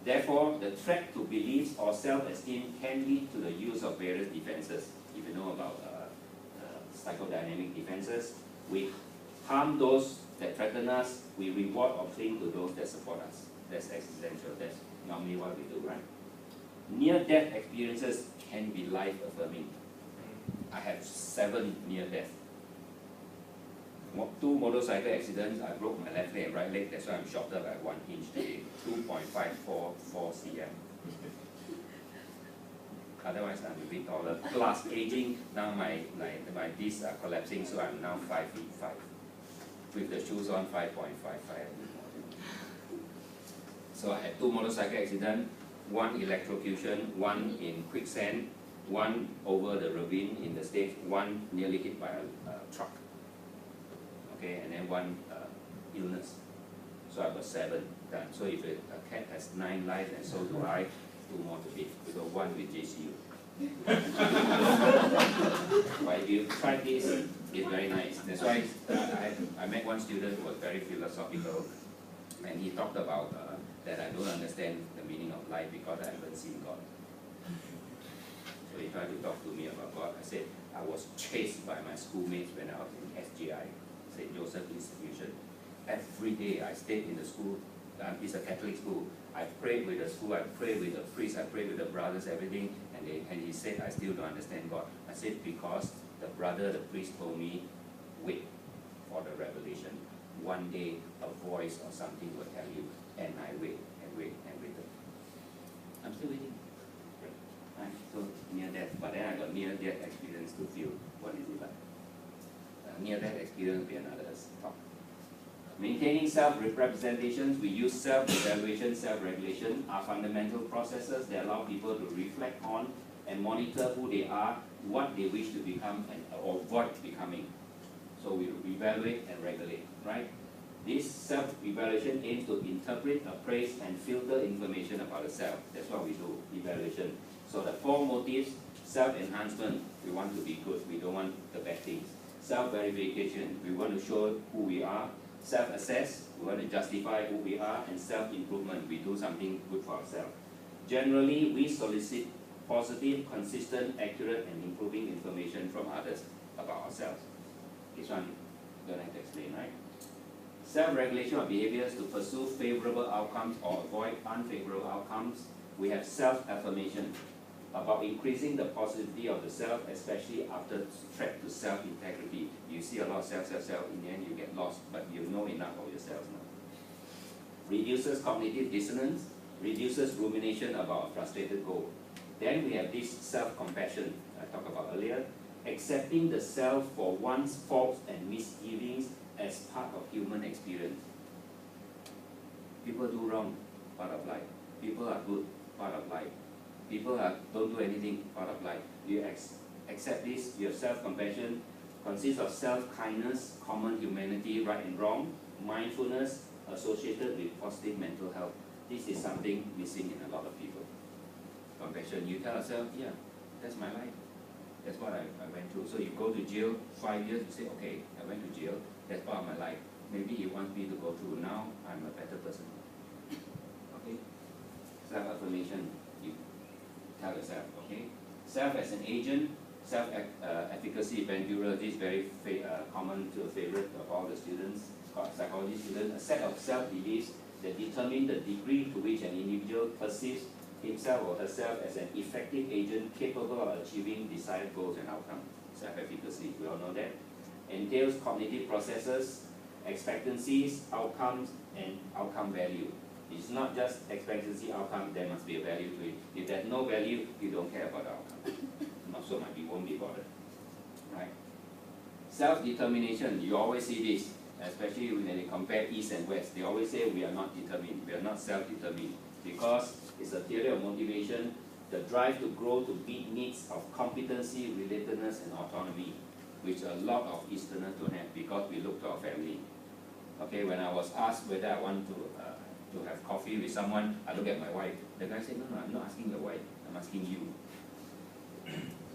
Therefore, the threat to beliefs or self-esteem can lead to the use of various defenses. If you know about psychodynamic defenses, we harm those that threaten us, we reward or cling to those that support us. That's existential, that's normally what we do, right? Near-death experiences can be life-affirming. I have 7 near-death. 2 motorcycle accidents, I broke my left leg and right leg, that's why I'm shorter by 1 inch today, 2.544 cm. Otherwise, I'm a bit taller. Plus aging, now my discs are collapsing, so I'm now 5 feet 5. With the shoes on, 5.55. So I had 2 motorcycle accidents, 1 electrocution, 1 in quicksand, 1 over the ravine in the States, 1 nearly hit by a truck. Okay, and then 1 illness. So I got 7 done. So if a cat has 9 lives, and so do I, 2 more to be. So 1 with JCU. But if you try this, it's very nice. That's why I met one student who was very philosophical, and he talked about that I don't understand the meaning of life because I haven't seen God. So he tried to talk to me about God. I said, I was chased by my schoolmates when I was in SGI, St. Joseph Institution. Every day I stayed in the school. It's a Catholic school. I prayed with the school, I prayed with the priest, I prayed with the brothers, everything. And he said, I still don't understand God. I said, because the brother, the priest told me, wait for the revelation. One day a voice or something will tell you. And I wait and wait and waited. I'm still waiting. Right? So near death, but then I got near death experience to feel what is it like. Near death experience will be another talk. Maintaining self-representations, we use self-evaluation, self-regulation are fundamental processes that allow people to reflect on and monitor who they are, what they wish to become, and or avoid becoming. So we evaluate and regulate, right? This self-evaluation aims to interpret, appraise, and filter information about the self. That's what we do, evaluation. So the 4 motives: self-enhancement, we want to be good, we don't want the bad things. Self-verification, we want to show who we are. Self-assess, we want to justify who we are. And self-improvement, we do something good for ourselves. Generally, we solicit positive, consistent, accurate, and improving information from others about ourselves. This one, don't have to explain, right? Self-regulation of behaviors to pursue favorable outcomes or avoid unfavorable outcomes. We have self-affirmation, about increasing the positivity of the self, especially after threat to self-integrity. You see a lot of self, in the end you get lost, but you know enough of yourself now. Reduces cognitive dissonance, reduces rumination about a frustrated goal. Then we have this self-compassion I talked about earlier, accepting the self for one's faults and misgivings as part of human experience. People do wrong, part of life. People are good, part of life. People don't do anything, part of life. You accept this, your self-compassion consists of self-kindness, common humanity, right and wrong, mindfulness associated with positive mental health. This is something missing in a lot of people. Compassion, you tell yourself, yeah, that's my life. That's what I went through. So you go to jail 5 years, you say, okay, I went to jail, that's part of my life. Maybe he wants me to go through. Now I'm a better person. Okay? Self-affirmation, you tell yourself, okay? Self as an agent, self-efficacy, Bandura, this is very common to a favorite of all the students, psychology students, a set of self-beliefs that determine the degree to which an individual perceives himself or herself as an effective agent capable of achieving desired goals and outcomes. Self-efficacy, we all know that. Entails cognitive processes, expectancies, outcomes, and outcome value. It's not just expectancy, outcome, there must be a value to it. If there's no value, you don't care about the outcome. Not so much, you won't be bothered. Right? Self-determination, you always see this, especially when they compare East and West. They always say we are not determined, we are not self-determined, because it's a theory of motivation, the drive to grow to meet needs of competency, relatedness, and autonomy, which a lot of Easterners don't have because we look to our family. Okay, when I was asked whether I want to have coffee with someone, I look at my wife. The guy said, no, I'm not asking your wife, I'm asking you.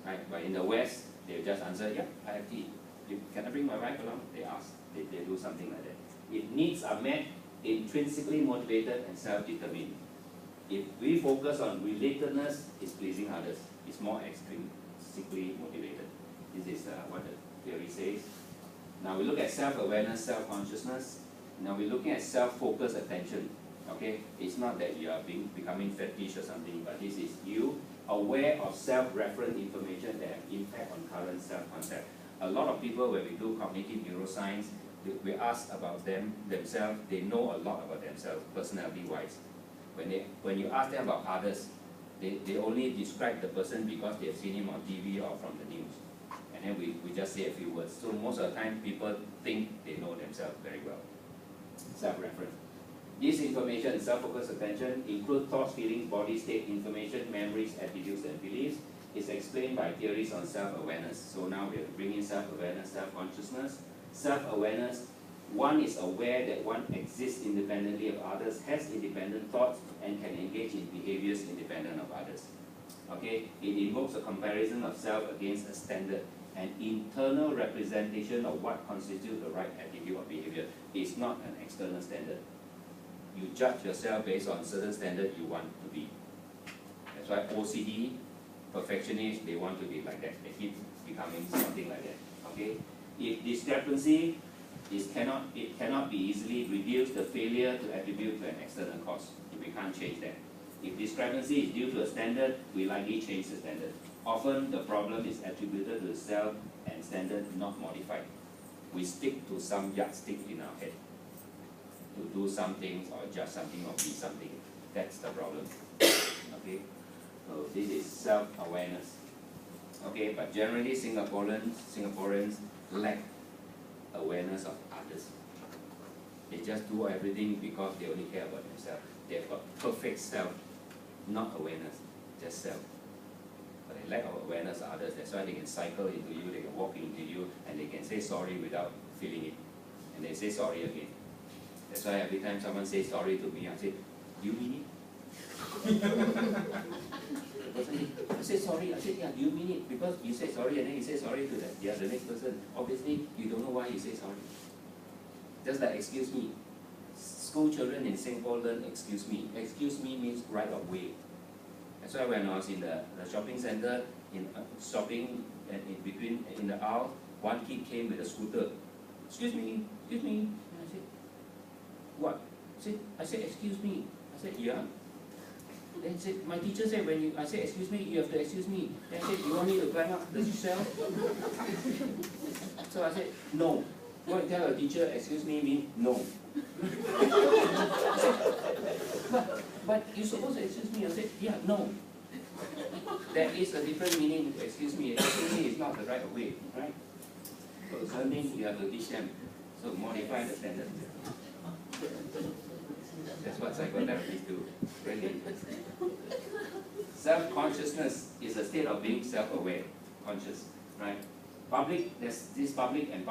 Right? But in the West, they just answer, yeah, I have tea. Can I bring my wife along? They ask. They do something like that. If needs are met, intrinsically motivated and self-determined. If we focus on relatedness, it's pleasing others. It's more extrinsically motivated. This is what the theory says. Now we look at self-awareness, self-consciousness. Now we're looking at self-focused attention. Okay, it's not that you are becoming fetish or something, but this is you aware of self-referent information that have impact on current self-concept. A lot of people, when we do cognitive neuroscience, we ask about themselves, they know a lot about themselves, personality-wise. When you ask them about others, they only describe the person because they have seen him on TV or from the news. And then we just say a few words. So most of the time, people think they know themselves very well. Self-reference. This information, self-focused attention, include thoughts, feelings, body state, information, memories, attitudes, and beliefs. It's explained by theories on self-awareness. So now we are bringing self-awareness, self-consciousness. Self-awareness, one is aware that one exists independently of others, has independent thoughts, and can engage in behaviors independent of others. Okay, it invokes a comparison of self against a standard, an internal representation of what constitutes the right attitude or behavior. It's not an external standard. You judge yourself based on certain standard you want to be. That's why OCD, perfectionists, they want to be like that. They keep becoming something like that. Okay? If discrepancy it cannot be easily reduced, the failure to attribute to an external cause. We can't change that. If discrepancy is due to a standard, we likely change the standard. Often the problem is attributed to the self and standard not modified. We stick to some yardstick in our head to do some things or judge something or be something. That's the problem. Okay? So this is self-awareness. Okay, but generally Singaporeans lack awareness of others. They just do everything because they only care about themselves. They've got perfect self, not awareness, just self. But they lack of awareness of others. That's why they can cycle into you, they can walk into you, and they can say sorry without feeling it. And they say sorry again. That's why every time someone says sorry to me, I say, do you mean it? The person, I say sorry, I say, yeah, do you mean it? Because you say sorry and then you say sorry to the next person. Obviously, you don't know why you say sorry. Just like excuse me. School children in Singapore learn excuse me. Excuse me means right of way. That's why when I was in the shopping center, shopping and in the aisle, one kid came with a scooter. Excuse me, excuse me. And I said, what? I said, excuse me. I said, yeah. Then he said, my teacher said when I said excuse me, you have to excuse me. Then I said, you want me to climb up the shelf? So I said, no. Go and tell your teacher, excuse me means no. but you're supposed to excuse me. I said, yeah, no. There is a different meaning to excuse me. Excuse me is not the right way, right? So learning, you have to teach them. So modify the standard. That's what psychotherapists do. Really. Self-consciousness is a state of being self-aware, conscious, right? There's this public and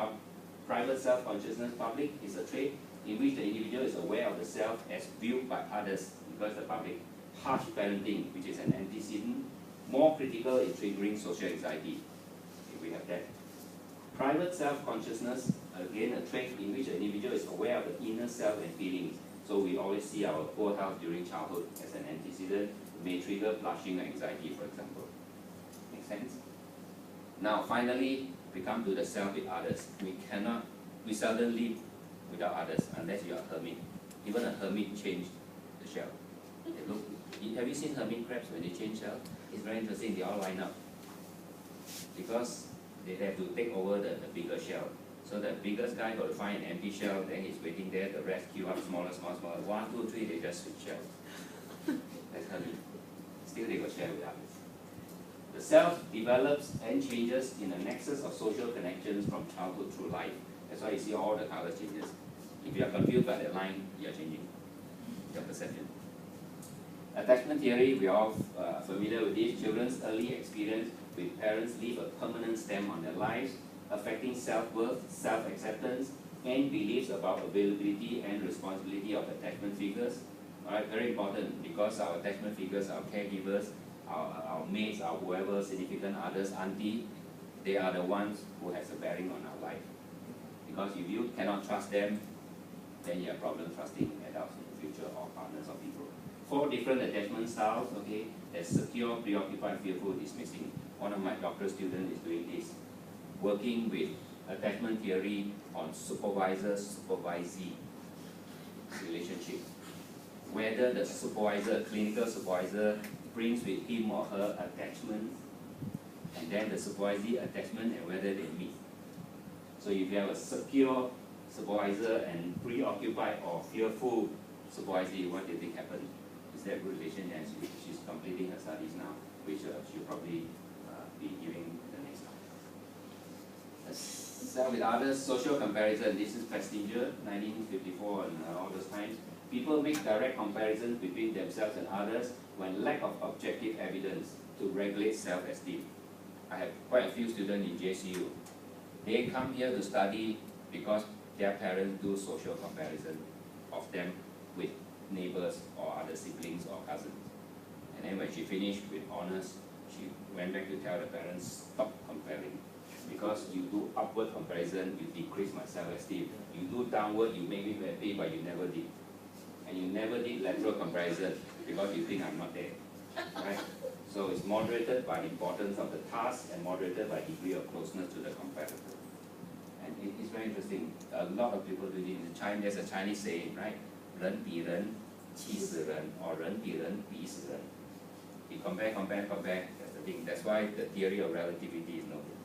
private self-consciousness. Public is a trait in which the individual is aware of the self as viewed by others, because the public. Harsh parenting, which is an antecedent, more critical in triggering social anxiety, if we have that. Private self-consciousness, again a trait in which the individual is aware of the inner self and feelings. So we always see our poor health during childhood as an antecedent, may trigger blushing or anxiety, for example. Make sense? Now finally, we come to the self with others. We seldom live without others unless you are a hermit. Even a hermit changed the shell. Have you seen hermit crabs when they change shell? It's very interesting, they all line up. Because they have to take over the bigger shell. So the biggest guy got to find an empty shell, then he's waiting there, the rest queue up smaller. 1, 2, 3, they just switch shells. That's hermit. Still they got share with others. The self develops and changes in a nexus of social connections from childhood through life. That's why you see all the color changes. If you are confused by that line, you are changing your perception. Attachment theory, we are all familiar with this. Children's early experience with parents leave a permanent stamp on their lives, affecting self-worth, self-acceptance, and beliefs about availability and responsibility of attachment figures. Alright, very important, because our attachment figures, our caregivers, our mates, our whoever, significant others, auntie, they are the ones who has a bearing on our life. Because if you cannot trust them, then you have problem trusting adults in the future or partners or people. 4 different attachment styles, okay? There's secure, preoccupied, fearful, dismissing. One of my doctoral students is doing this, working with attachment theory on supervisor-supervisee relationship. Whether the supervisor, clinical supervisor, brings with him or her attachment, and then the supervisee attachment, and whether they meet. So if you have a secure supervisor and preoccupied or fearful supervisee, what do you think happened? Is there a good relation? And she's completing her studies now, which she'll probably be giving the next time. Self with others, social comparison. This is Passenger, 1954 and all those times. People make direct comparisons between themselves and others when lack of objective evidence to regulate self-esteem. I have quite a few students in JCU. They come here to study because their parents do social comparison of them with neighbors or other siblings or cousins. And then when she finished with honors, she went back to tell the parents, stop comparing. Because you do upward comparison, you decrease my self-esteem. You do downward, you make me happy, but you never did. And you never did lateral comparison because you think I'm not there. Right? So it's moderated by importance of the task and moderated by degree of closeness to the competitor. And it's very interesting. A lot of people do this. There's a Chinese saying, right? 人比人气死人 or 人比人比死人. You compare, that's the thing. That's why the theory of relativity is no good.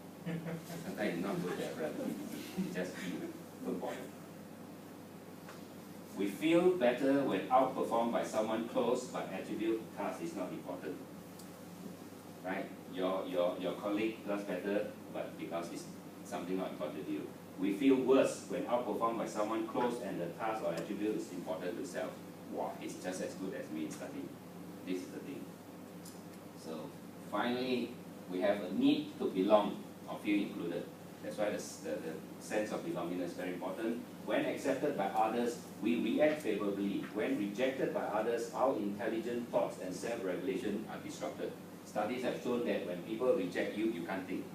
Sometimes it's not good to have relativity. It's just feel. Don't bother. We feel better when outperformed by someone close, but attribute task is not important. Right? Your colleague does better, but because it's something not important to you. We feel worse when outperformed by someone close and the task or attribute is important to self. Wow, it's just as good as me in studying. This is the thing. So finally, we have a need to belong or feel included. That's why the sense of belonging is very important. When accepted by others, we react favorably. When rejected by others, our intelligent thoughts and self-regulation are disrupted. Studies have shown that when people reject you, you can't think.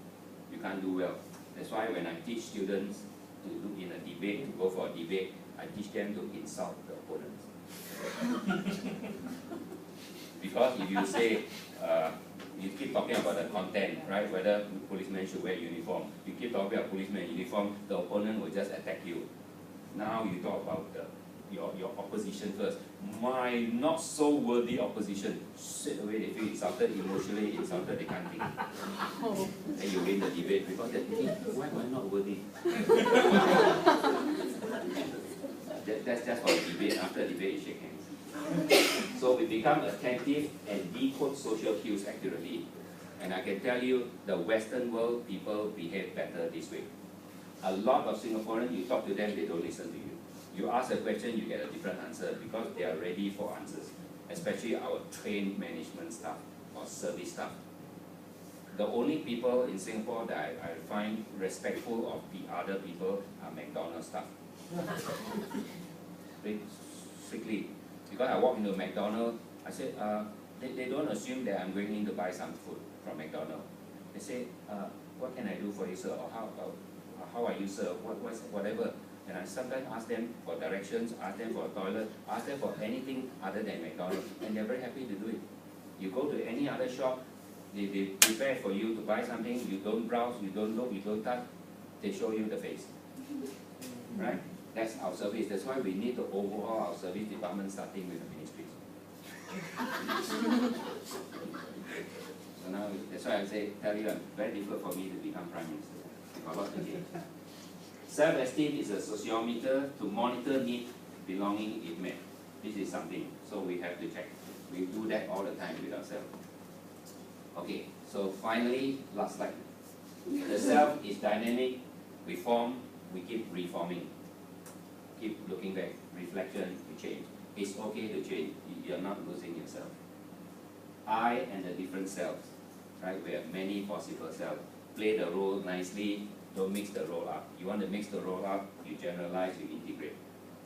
You can't do well. That's why when I teach students to do in a debate, to go for a debate, I teach them to insult the opponents. Because if you say, you keep talking about the content, right? Whether policemen should wear uniform. You keep talking about policemen uniform, the opponent will just attack you. Now you talk about your opposition first. My not so worthy opposition. Straight away they feel insulted, emotionally insulted, they can't think. Then you win the debate because they're thinking, why am I not worthy? That's just for the debate. After the debate, you shake hands. So we become attentive and decode social cues accurately. And I can tell you, the Western world people behave better this way. A lot of Singaporeans, you talk to them, they don't listen to you. You ask a question, you get a different answer because they are ready for answers, especially our trained management staff or service staff. The only people in Singapore that I find respectful of the other people are McDonald's staff. Strictly. Because I walk into McDonald's, I said, they don't assume that I'm going in to buy some food from McDonald's. They say, what can I do for you, sir? Or how are you, sir? Whatever. And I sometimes ask them for directions, ask them for a toilet, ask them for anything other than McDonald's, and they're very happy to do it. You go to any other shop, they prepare for you to buy something, you don't browse, you don't look, you don't touch, they show you the face. Right? That's our service. That's why we need to overhaul our service department starting with the ministries. So now, that's why I say, tell you, very difficult for me to become Prime Minister. I've got a lot to give. Self-esteem is a sociometer to monitor need, belonging, if met. This is something, so we have to check. We do that all the time with ourselves. Okay, so finally, last slide. The self is dynamic, we form, we keep reforming. Keep looking back, reflection, we change. It's okay to change, you're not losing yourself. I and the different selves, right? We have many possible selves. Play the role nicely, don't mix the role up. You want to mix the role up, you generalize, you integrate,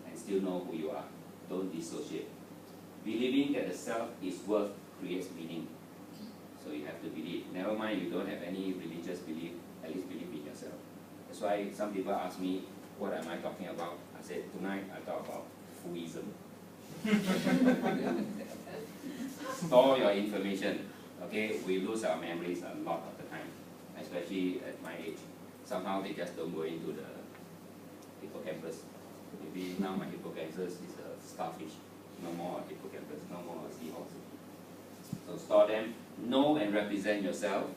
and still know who you are. Don't dissociate. Believing that the self is worth creates meaning. So you have to believe. Never mind you don't have any religious belief, at least believe in yourself. That's why some people ask me, what am I talking about? I said, tonight I talk about fooism. Store your information. Okay, we lose our memories a lot of the time, especially at my age. Somehow they just don't go into the hippocampus. Maybe now my hippocampus is a starfish. No more hippocampus, no more seahorse. So store them, know and represent yourself.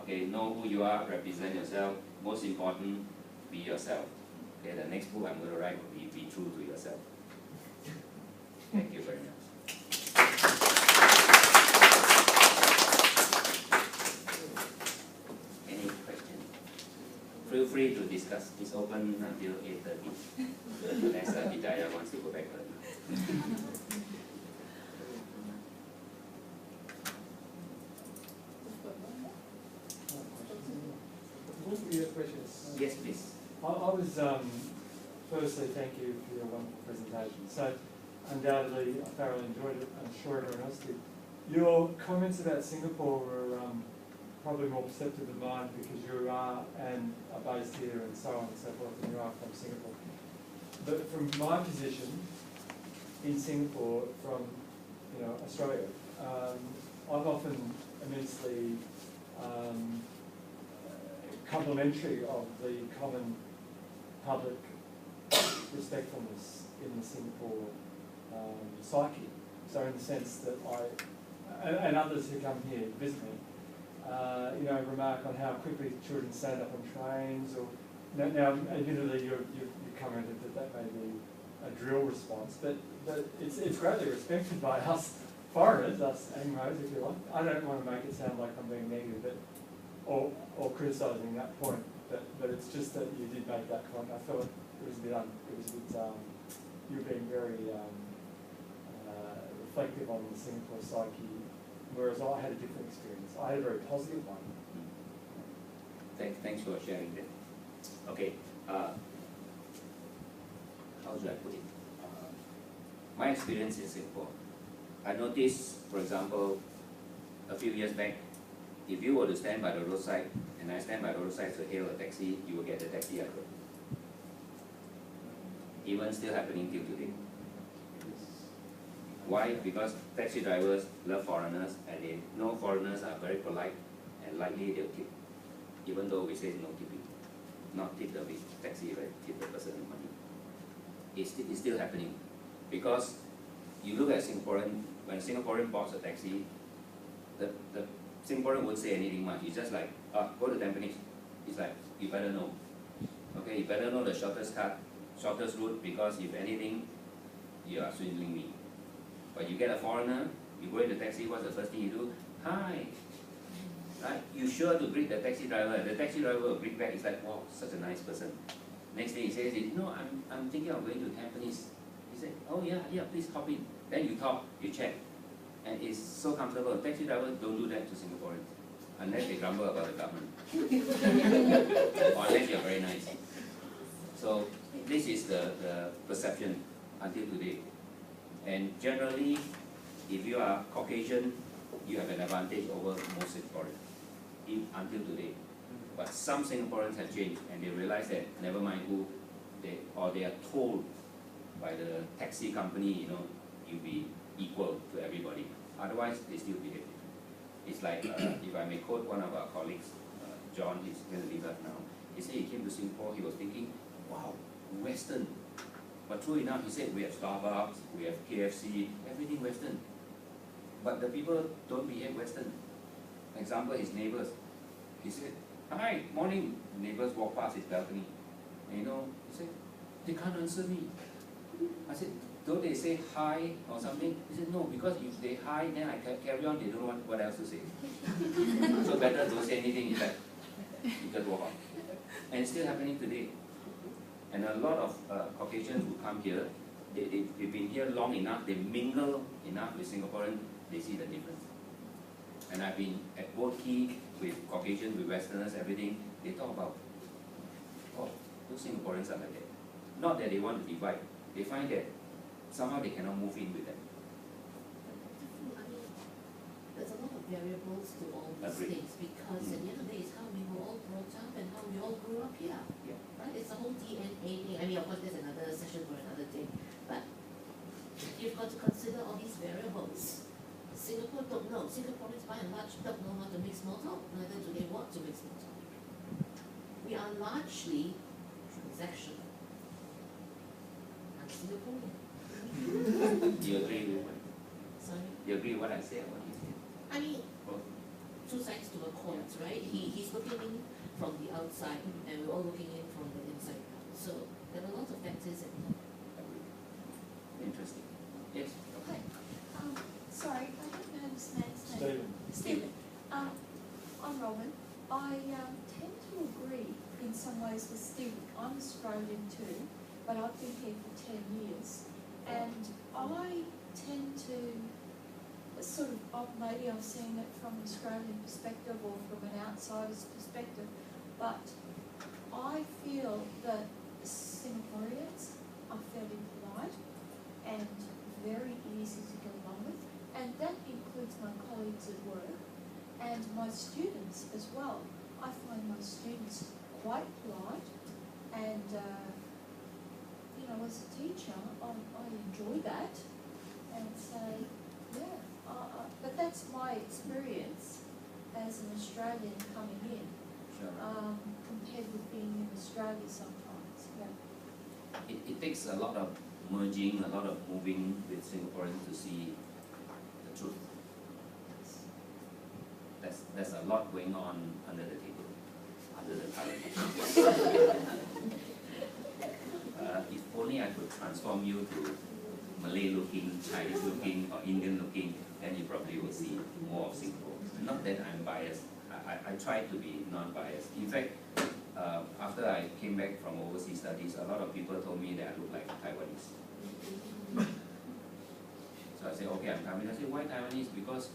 Okay, know who you are, represent yourself. Most important, be yourself. Okay, the next book I'm going to write will be true to yourself. Thank you very much. Any questions? Feel free to discuss. It's open until 8:30. Unless Hidayah wants to go back early. What were your questions? Yes, please. I was, firstly, thank you for your wonderful presentation. So, undoubtedly, I thoroughly enjoyed it. I'm sure everyone else did. Your comments about Singapore were probably more perceptive than mine because you are and are based here and so on and so forth, and you are from Singapore. But from my position in Singapore, from Australia, I'm often immensely complimentary of the common public respectfulness in the Singapore psyche. So in the sense that and others who come here to visit me, remark on how quickly children stand up on trains, or now admittedly you commented that may be a drill response, but it's greatly respected by us foreigners, us Anglos if you like. I don't want to make it sound like I'm being negative, but or criticising that point, but it's just that you did make that point. I felt it was a bit you were being very reflective on the Singapore psyche, whereas I had a different experience. I had a very positive one. Thanks for sharing that. Okay, how should I put it? My experience in Singapore, I noticed, for example, a few years back, if you were to stand by the roadside, and I stand by the roadside to hail a taxi, you will get the taxi at road. Even still happening till today. Why? Because taxi drivers love foreigners, and they know foreigners are very polite, and likely they'll tip. Even though we say no tipping, not tip the taxi, right? Tip the person money. It's still happening, because you look at Singaporean, when Singaporean boards a taxi, the Singaporean won't say anything much. It's just like, go to Tampines. It's like, you better know. Okay, you better know the shortest cut, shortest route, because if anything, you are swindling me. But you get a foreigner, you go in the taxi, what's the first thing you do? Hi. Right? You sure to greet the taxi driver. The taxi driver will greet back. It's like, wow, such a nice person. Next thing he says is, no, I'm thinking of going to Tampines. He said, oh yeah, please hop in. Then you talk, you chat. And it's so comfortable. Taxi drivers don't do that to Singaporeans, unless they grumble about the government. Or unless you're very nice. So this is the perception until today. And generally, if you are Caucasian, you have an advantage over most Singaporeans, until today. But some Singaporeans have changed, and they realize that never mind who they are told by the taxi company, you'll be equal to everybody. Otherwise, they still behave. It's like, if I may quote one of our colleagues, John, he's going to leave us now. He said he came to Singapore, he was thinking, wow, Western. But true enough, he said we have Starbucks, we have KFC, everything Western. But the people don't behave Western. Example, his neighbors. He said, hi, morning. Neighbors walk past his balcony. And he said, they can't answer me. I said, don't they say hi or something? He said, no, because if they hi, then I carry on, they don't know what else to say. So better don't say anything, it's like, you just walk on. And it's still happening today. And a lot of Caucasians who come here, they've been here long enough, they mingle enough with Singaporeans, they see the difference. And I've been at both key with Caucasians, with Westerners, everything, they talk about, oh, those Singaporeans are like that. Not that they want to divide, they find that somehow they cannot move in with them. There's a lot of variables to all these Agreed. things, because at the end of the day, it's how we were all brought up and how we all grew up here. Yeah. Right? It's the whole DNA thing. I mean, of course, there's another session for another day, but you've got to consider all these variables. Singapore don't know. Singaporeans by and large don't know how to make small talk, neither do they want to make small talk. We are largely transactional. I'm Singaporean. You agree with what? Sorry. You agree with what I said? What you said? I mean, Both. two sides to a coin, right? He's looking in from the outside, and we're all looking in from the inside. So there are lots of factors at play. Agree. Interesting. Yes. Hi. Sorry, I don't know this man's name. Stephen. Stephen. I'm Robin. I tend to agree in some ways with Stephen. I'm Australian too, but I've been here for 10 years. And I tend to sort of, maybe I've seen it from an Australian perspective or from an outsider's perspective, but I feel that Singaporeans are fairly polite and very easy to get along with, and that includes my colleagues at work and my students as well. I find my students quite polite, and you know, as a teacher, I enjoy that and say, yeah, but that's my experience as an Australian coming in, Sure. compared with being in Australia sometimes, yeah. It takes a lot of merging, a lot of moving with Singaporeans to see the truth. There's a lot going on under the table, under the carpet. If only I could transform you to Malay-looking, Chinese-looking, or Indian-looking, then you probably will see more of Singapore. Not that I'm biased. I try to be non-biased. In fact, after I came back from overseas studies, a lot of people told me that I look like Taiwanese. So I said, okay, I'm Taiwanese. I said, why Taiwanese? Because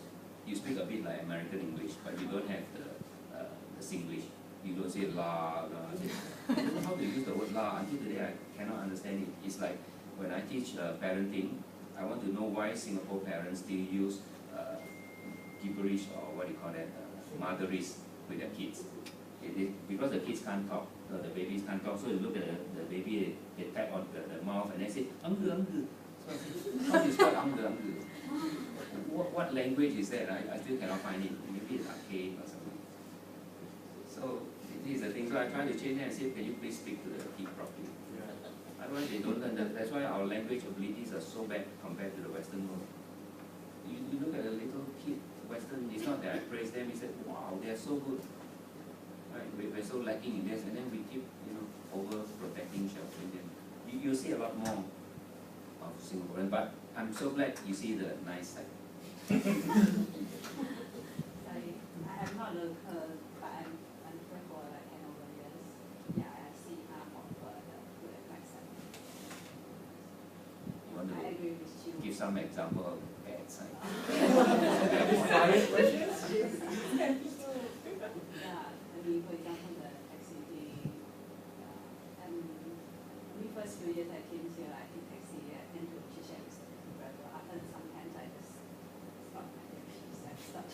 you speak a bit like American English, but you don't have the Singlish. You don't say la, la. I said, I don't know how to use the word la. Until today, I cannot understand it. It's like when I teach parenting, I want to know why Singapore parents still use gibberish, or what do you call that, motherese with their kids. Because the kids can't talk, the babies can't talk, so you look at the baby, they tap on the mouth and they say, angge, angge. So I say, how do you spell angge, angge? What language is that? I still cannot find it. Maybe it's archaic or something. So this is the thing. So I try to change it and say, can you please speak to the kid properly? Otherwise they don't learn. That's why our language abilities are so bad compared to the Western world. You look at a little kid, Western, it's not that I praise them, it's that, wow, they're so good. Right? We're so lacking in this, and then we keep, overprotecting, sheltering them. You see a lot more of Singaporean, but I'm so glad you see the nice side. I'm not local, but I'm here for like 10 over years. Yeah, I see half of the good and bad side. You want I to agree with you. give some example of bad side? Yeah, I mean, for example, the taxi thing. The first few years I came here, I take taxi, I tend to chit-chat with the driver. After sometimes I just stop my earpiece, I stop.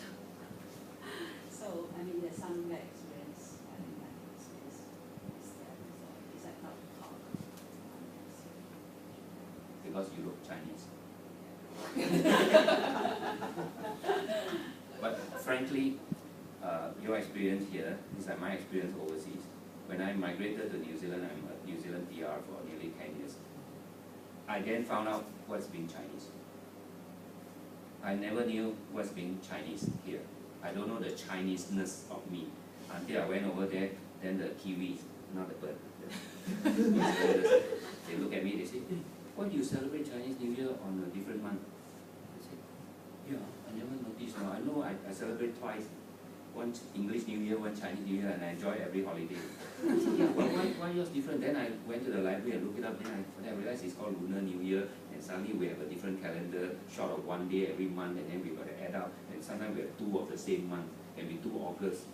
So, I mean, there's some bad experience. I think my experience is there. So, it's like not to talk. Because you look Chinese. But frankly, your experience here is like my experience overseas. When I migrated to New Zealand, I'm a New Zealand PR for nearly 10 years. I then found out what's being Chinese. I never knew what's being Chinese here. I don't know the Chinese-ness of me until I went over there. Then the Kiwis, not the bird, the New Zealanders, they look at me. They say, hey, why do you celebrate Chinese New Year on a different month? I say, yeah, I never noticed. I know I celebrate twice. One English New Year, one Chinese New Year, and I enjoy every holiday. I said, yeah, why yours different? Then I went to the library and looked it up. Then I realized it's called Lunar New Year, and suddenly we have a different calendar, short of one day every month, and then we got to add up. And sometimes we have 2 of the same month, and we 2 August.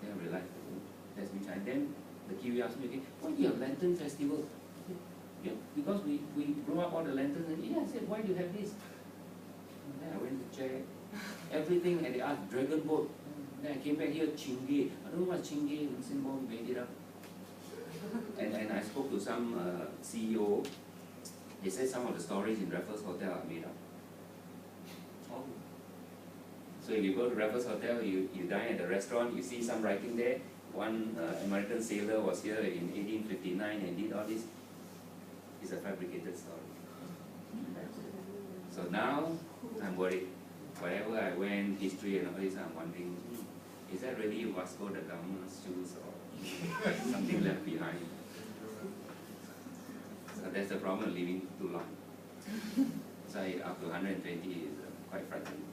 Then I realized, oh, that's me China. Then the Kiwi asked me again, why do you have Lantern Festival? I said, yeah, because we grow up all the lanterns. And yeah, I said, why do you have this? And then I went to check. Everything, and they asked Dragon Boat. Then I came back here, Chingay. I don't know what Chingay in Singapore made it up. And I spoke to some CEO. They said some of the stories in Raffles Hotel are made up. Oh. So if you go to Raffles Hotel, you dine at the restaurant, you see some writing there. One American sailor was here in 1859 and did all this. It's a fabricated story. So now I'm worried. Wherever I went, history and all this, I'm wondering, is that really Vasco da Gama's shoes or something left behind? So that's the problem of living too long. So up to 120 is quite frightening.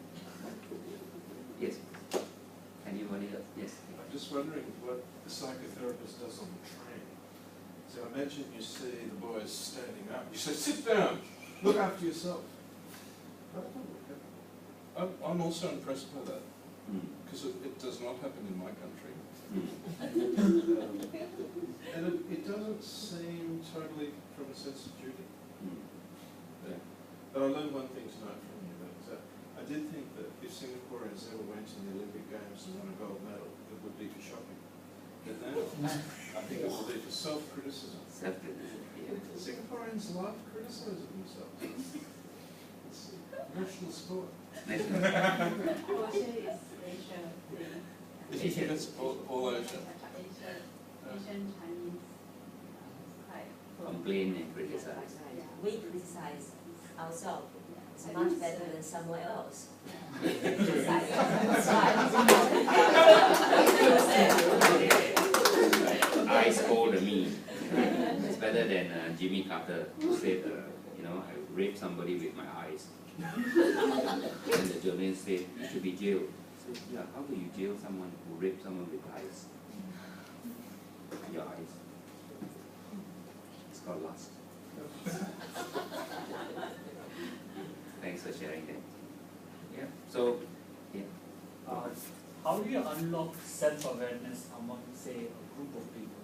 Yes? Anybody else? Yes? I'm just wondering what the psychotherapist does on the train. So imagine you see the boys standing up. You say, sit down, look after yourself. I'm also impressed by that, because it does not happen in my country. And it doesn't seem totally from a sense of duty. Yeah. But I learned one thing tonight from you, that I did think that if Singaporeans ever went to the Olympic Games and won a gold medal, it would be for shopping. But now, I think it will be for self-criticism. Self-criticism, yeah. Singaporeans love criticising themselves. It's a national sport. Croatia is Asia thing. It's all Asia. Asian Chinese quite. Complain and criticize. We criticize ourselves. It's At much least, better than somewhere else. I scold me. It's better than Jimmy Carter, who said, I raped somebody with my eyes. And the journalist said, you should be jailed. I said, yeah, how do you jail someone who raped someone with eyes? Your eyes. It's called lust. Thanks for sharing that. Yeah, so, yeah. How do you unlock self-awareness among, say, a group of people?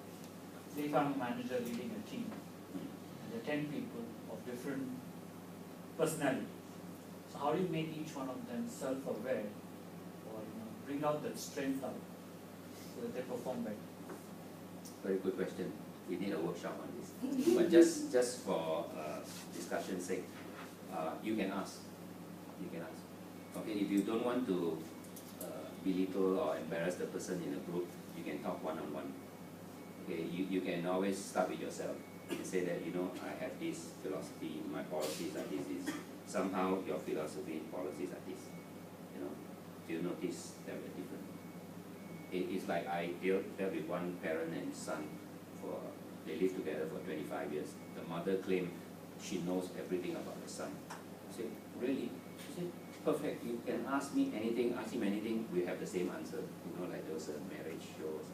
Say if I'm a manager leading a team, and there are 10 people of different personality. So how do you make each one of them self-aware, or bring out that strength out so that they perform better? Very good question. We need a workshop on this. But just for discussion's sake, you can ask. You can ask. Okay, if you don't want to belittle or embarrass the person in a group, you can talk one-on-one. Okay, you can always start with yourself and say that, I have this philosophy, my policies are this. Somehow your philosophy and policies are this. Do you notice that we're different? It's like I dealt with one parent and son they lived together for 25 years. The mother claimed she knows everything about the son. I said, really? She said, perfect. You can ask me anything, ask him anything, we have the same answer. Like those marriage shows.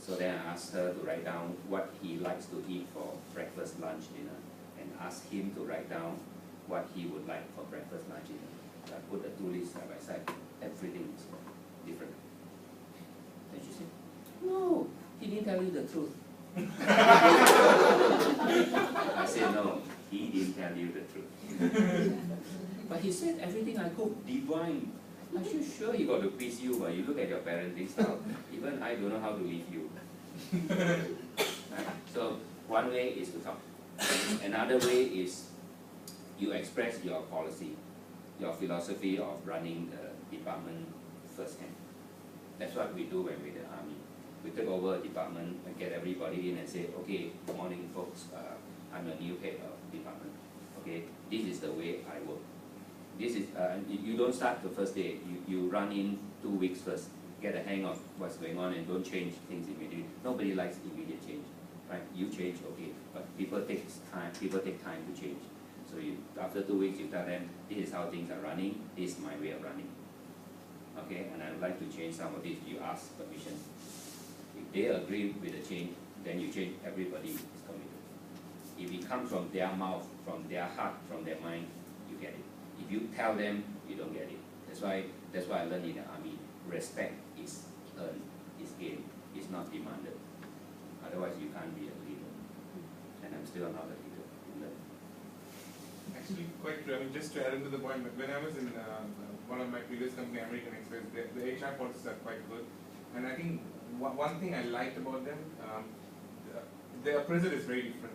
So then I asked her to write down what he likes to eat for breakfast, lunch, dinner, and asked him to write down what he would like for breakfast, lunch, dinner. So I put the two lists side by side. Everything is different. Then she said, no, he didn't tell you the truth. I said, no, he didn't tell you the truth. But he said everything I cook, divine. I'm sure he got to please you, but you look at your parenting style. Even I don't know how to leave you. Right? So one way is to talk. Another way is you express your policy, your philosophy of running the department firsthand. That's what we do when we're in the army. We take over a department and get everybody in and say, okay, good morning folks, I'm a new head of department. Okay, this is the way I work. This is, you don't start the first day, you run in 2 weeks first, get a hang of what's going on and don't change things immediately. Nobody likes immediate change, right? You change, okay, but people take time to change. So after 2 weeks you tell them, this is how things are running, this is my way of running. Okay, and I would like to change some of this, you ask permission. If they agree with the change, then you change, everybody is committed. If it comes from their mouth, from their heart, from their mind, you get it. If you tell them, you don't get it. That's why I learned in the army, respect is earned, is gained, is not demanded. Otherwise you can't be a leader. And I'm still not a leader. actually quite true. I mean, just to add into the point, when I was in one of my previous company, American Express, the HR policies are quite good. And I think one thing I liked about them, the appraisal is very different.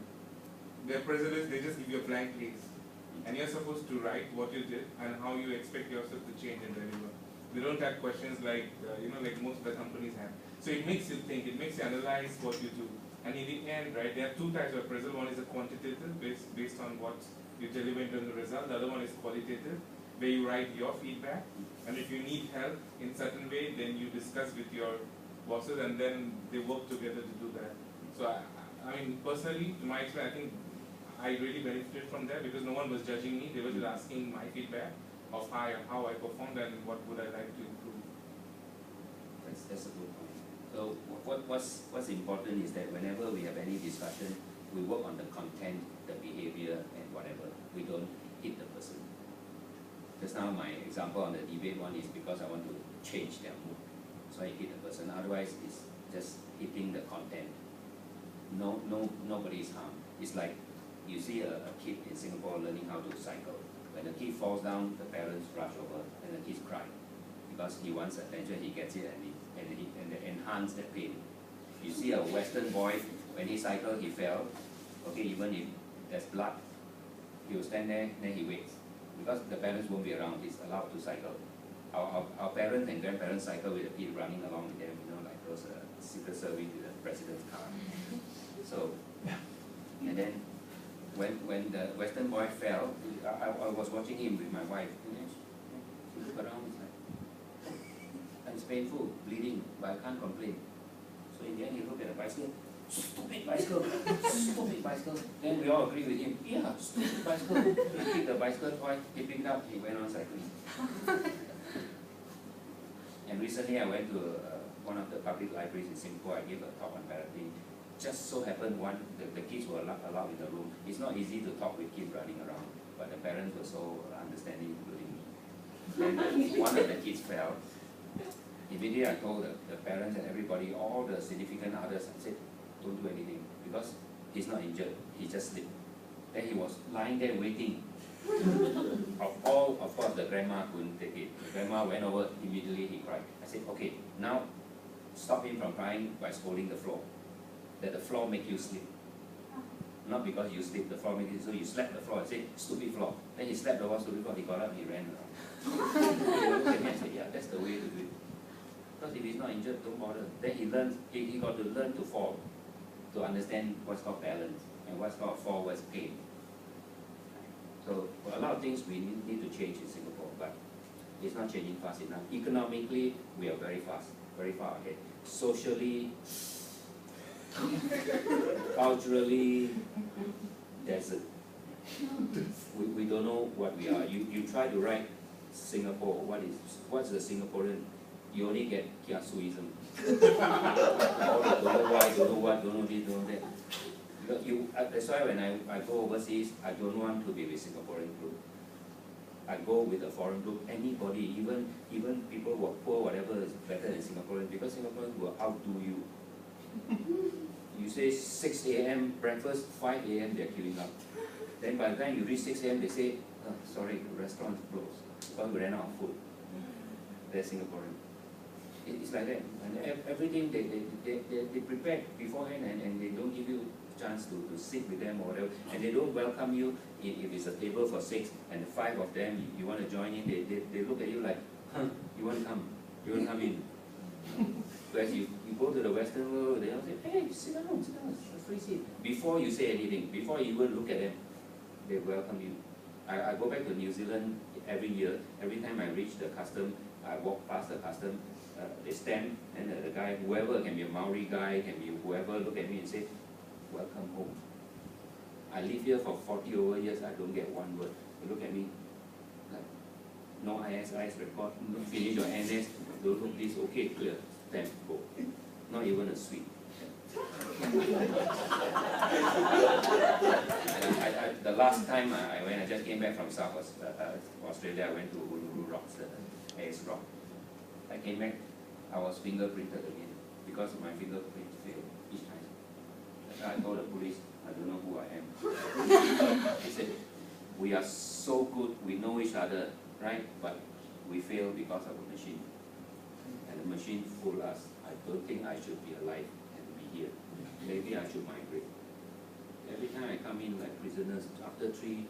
The appraisal is, they just give you a blank case. And you're supposed to write what you did and how you expect yourself to change and deliver. They don't have questions like, like most of the companies have. So it makes you think, it makes you analyze what you do. And in the end, right, there are two types of appraisal. One is a quantitative, based on what you deliver in terms of result. The other one is qualitative, where you write your feedback. And if you need help in certain way, then you discuss with your bosses and then they work together to do that. So I mean, personally, to my experience, I think I really benefited from that because no one was judging me. They were just asking my feedback of how I performed and what would I like to improve. That's a good point. So what's important is that whenever we have any discussion, we work on the content, the behavior, and whatever. We don't hit the person. Just now my example on the debate one is because I want to change their mood, so I hit the person. Otherwise, it's just hitting the content. Nobody is harmed. It's like you see a kid in Singapore learning how to cycle. When the kid falls down, the parents rush over and the kid cries because he wants attention. He gets it and they enhance that pain. You see a Western boy when he cycles, he fell. Okay, even if there's blood, he will stand there. Then he waits because the parents won't be around. He's allowed to cycle. Our parents and grandparents cycle with the kid running along with them. Like those Secret Service with the president's car. So, and then when the Western boy fell, I was watching him with my wife. And then she looked around, it's like, it's painful, bleeding, but I can't complain. So in the end, he looked at the bicycle, stupid bicycle, stupid bicycle. Then we all agree with him, yeah, stupid bicycle. He kicked the bicycle twice, he picked up, he went on cycling. And recently I went to one of the public libraries in Singapore. I gave a talk on parenting. Just so happened the kids were allowed in the room. It's not easy to talk with kids running around, but the parents were so understanding, including me. Then one of the kids fell. Immediately I told the parents and everybody, all the significant others, I said, don't do anything because he's not injured, he just slipped. Then he was lying there waiting. Of course the grandma couldn't take it. The grandma went over, immediately he cried. I said, okay, now stop him from crying by scolding the floor. That the floor make you sleep. Not because you sleep, the floor make you, so you slap the floor and say, stupid floor. Then he slapped the wall, stupid floor, he got up, he ran around. He looked at me and said, yeah, that's the way to do it. Because if he's not injured, don't bother. Then he got to learn to fall, to understand what's called balance, and what's called fall, what's pain. So a lot of things we need to change in Singapore, but it's not changing fast enough. Economically, we are very fast, very far ahead. Socially, culturally, desert. We don't know what we are. You try to write Singapore, what's the Singaporean? You only get kiasuism. Don't know why, don't know what, don't know this, don't know that. Because that's why when I go overseas, I don't want to be with Singaporean group. I go with a foreign group, anybody, even people who are poor, whatever, is better than Singaporeans, because Singaporeans will outdo you. You say 6 a.m. breakfast, 5 a.m. they're queuing up. Then by the time you reach 6 a.m. they say, oh, sorry, the restaurant's closed because we ran out of food. They're Singaporean. It's like that. And everything they prepare beforehand and they don't give you a chance to sit with them or whatever. And they don't welcome you if it's a table for 6 and the 5 of them, you want to join in, they look at you like, huh, you want to come? You want to come in? Whereas you go to the Western world, they all say, hey, sit down, it's a free seat. Before you say anything, before you even look at them, they welcome you. I go back to New Zealand every year. Every time I reach the custom, I walk past the custom, they stand, and the guy, whoever, can be a Maori guy, can be whoever, look at me and say, welcome home. I live here for 40 over years, I don't get one word. They look at me like, no ISIS record, finish your NS, don't look this, okay, clear, then go. Not even a sweet. The last time I went, I just came back from South Australia, I went to Uluru Rocks, the AS Rock. I came back, I was fingerprinted again because my fingerprint failed each time. I told the police, I don't know who I am. He said, we are so good, we know each other, right? But we fail because of the machine. And the machine fool us. I don't think I should be alive and be here. Maybe I should migrate. Every time I come in like prisoners, after three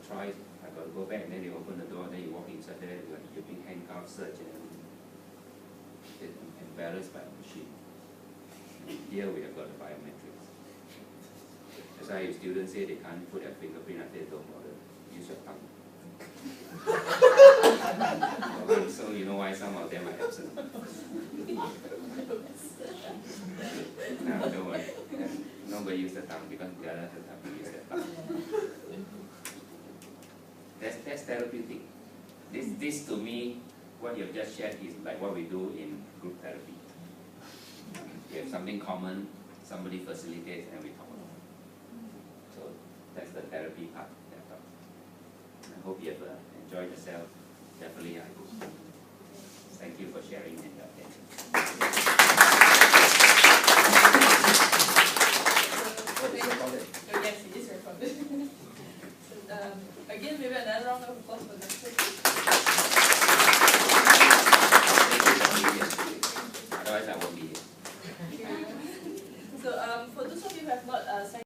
tries, I got to go back, and then they open the door, and then you walk inside there, like you're being handcuffed, searched, and embarrassed by a machine. And here we have got the biometrics. That's why if students say they can't put their fingerprint, I say don't bother, use your tongue. So you know why some of them are absent. No, don't worry. Nobody use the tongue because the other time we use the tongue. That's therapeutic. This to me, what you've just shared is like what we do in group therapy. We have something common, somebody facilitates, and we talk about it. So that's the therapy part. I hope you have enjoyed yourself. Definitely I do. Thank you for sharing and your attention. Yes, it is recorded. Again, maybe another round of applause.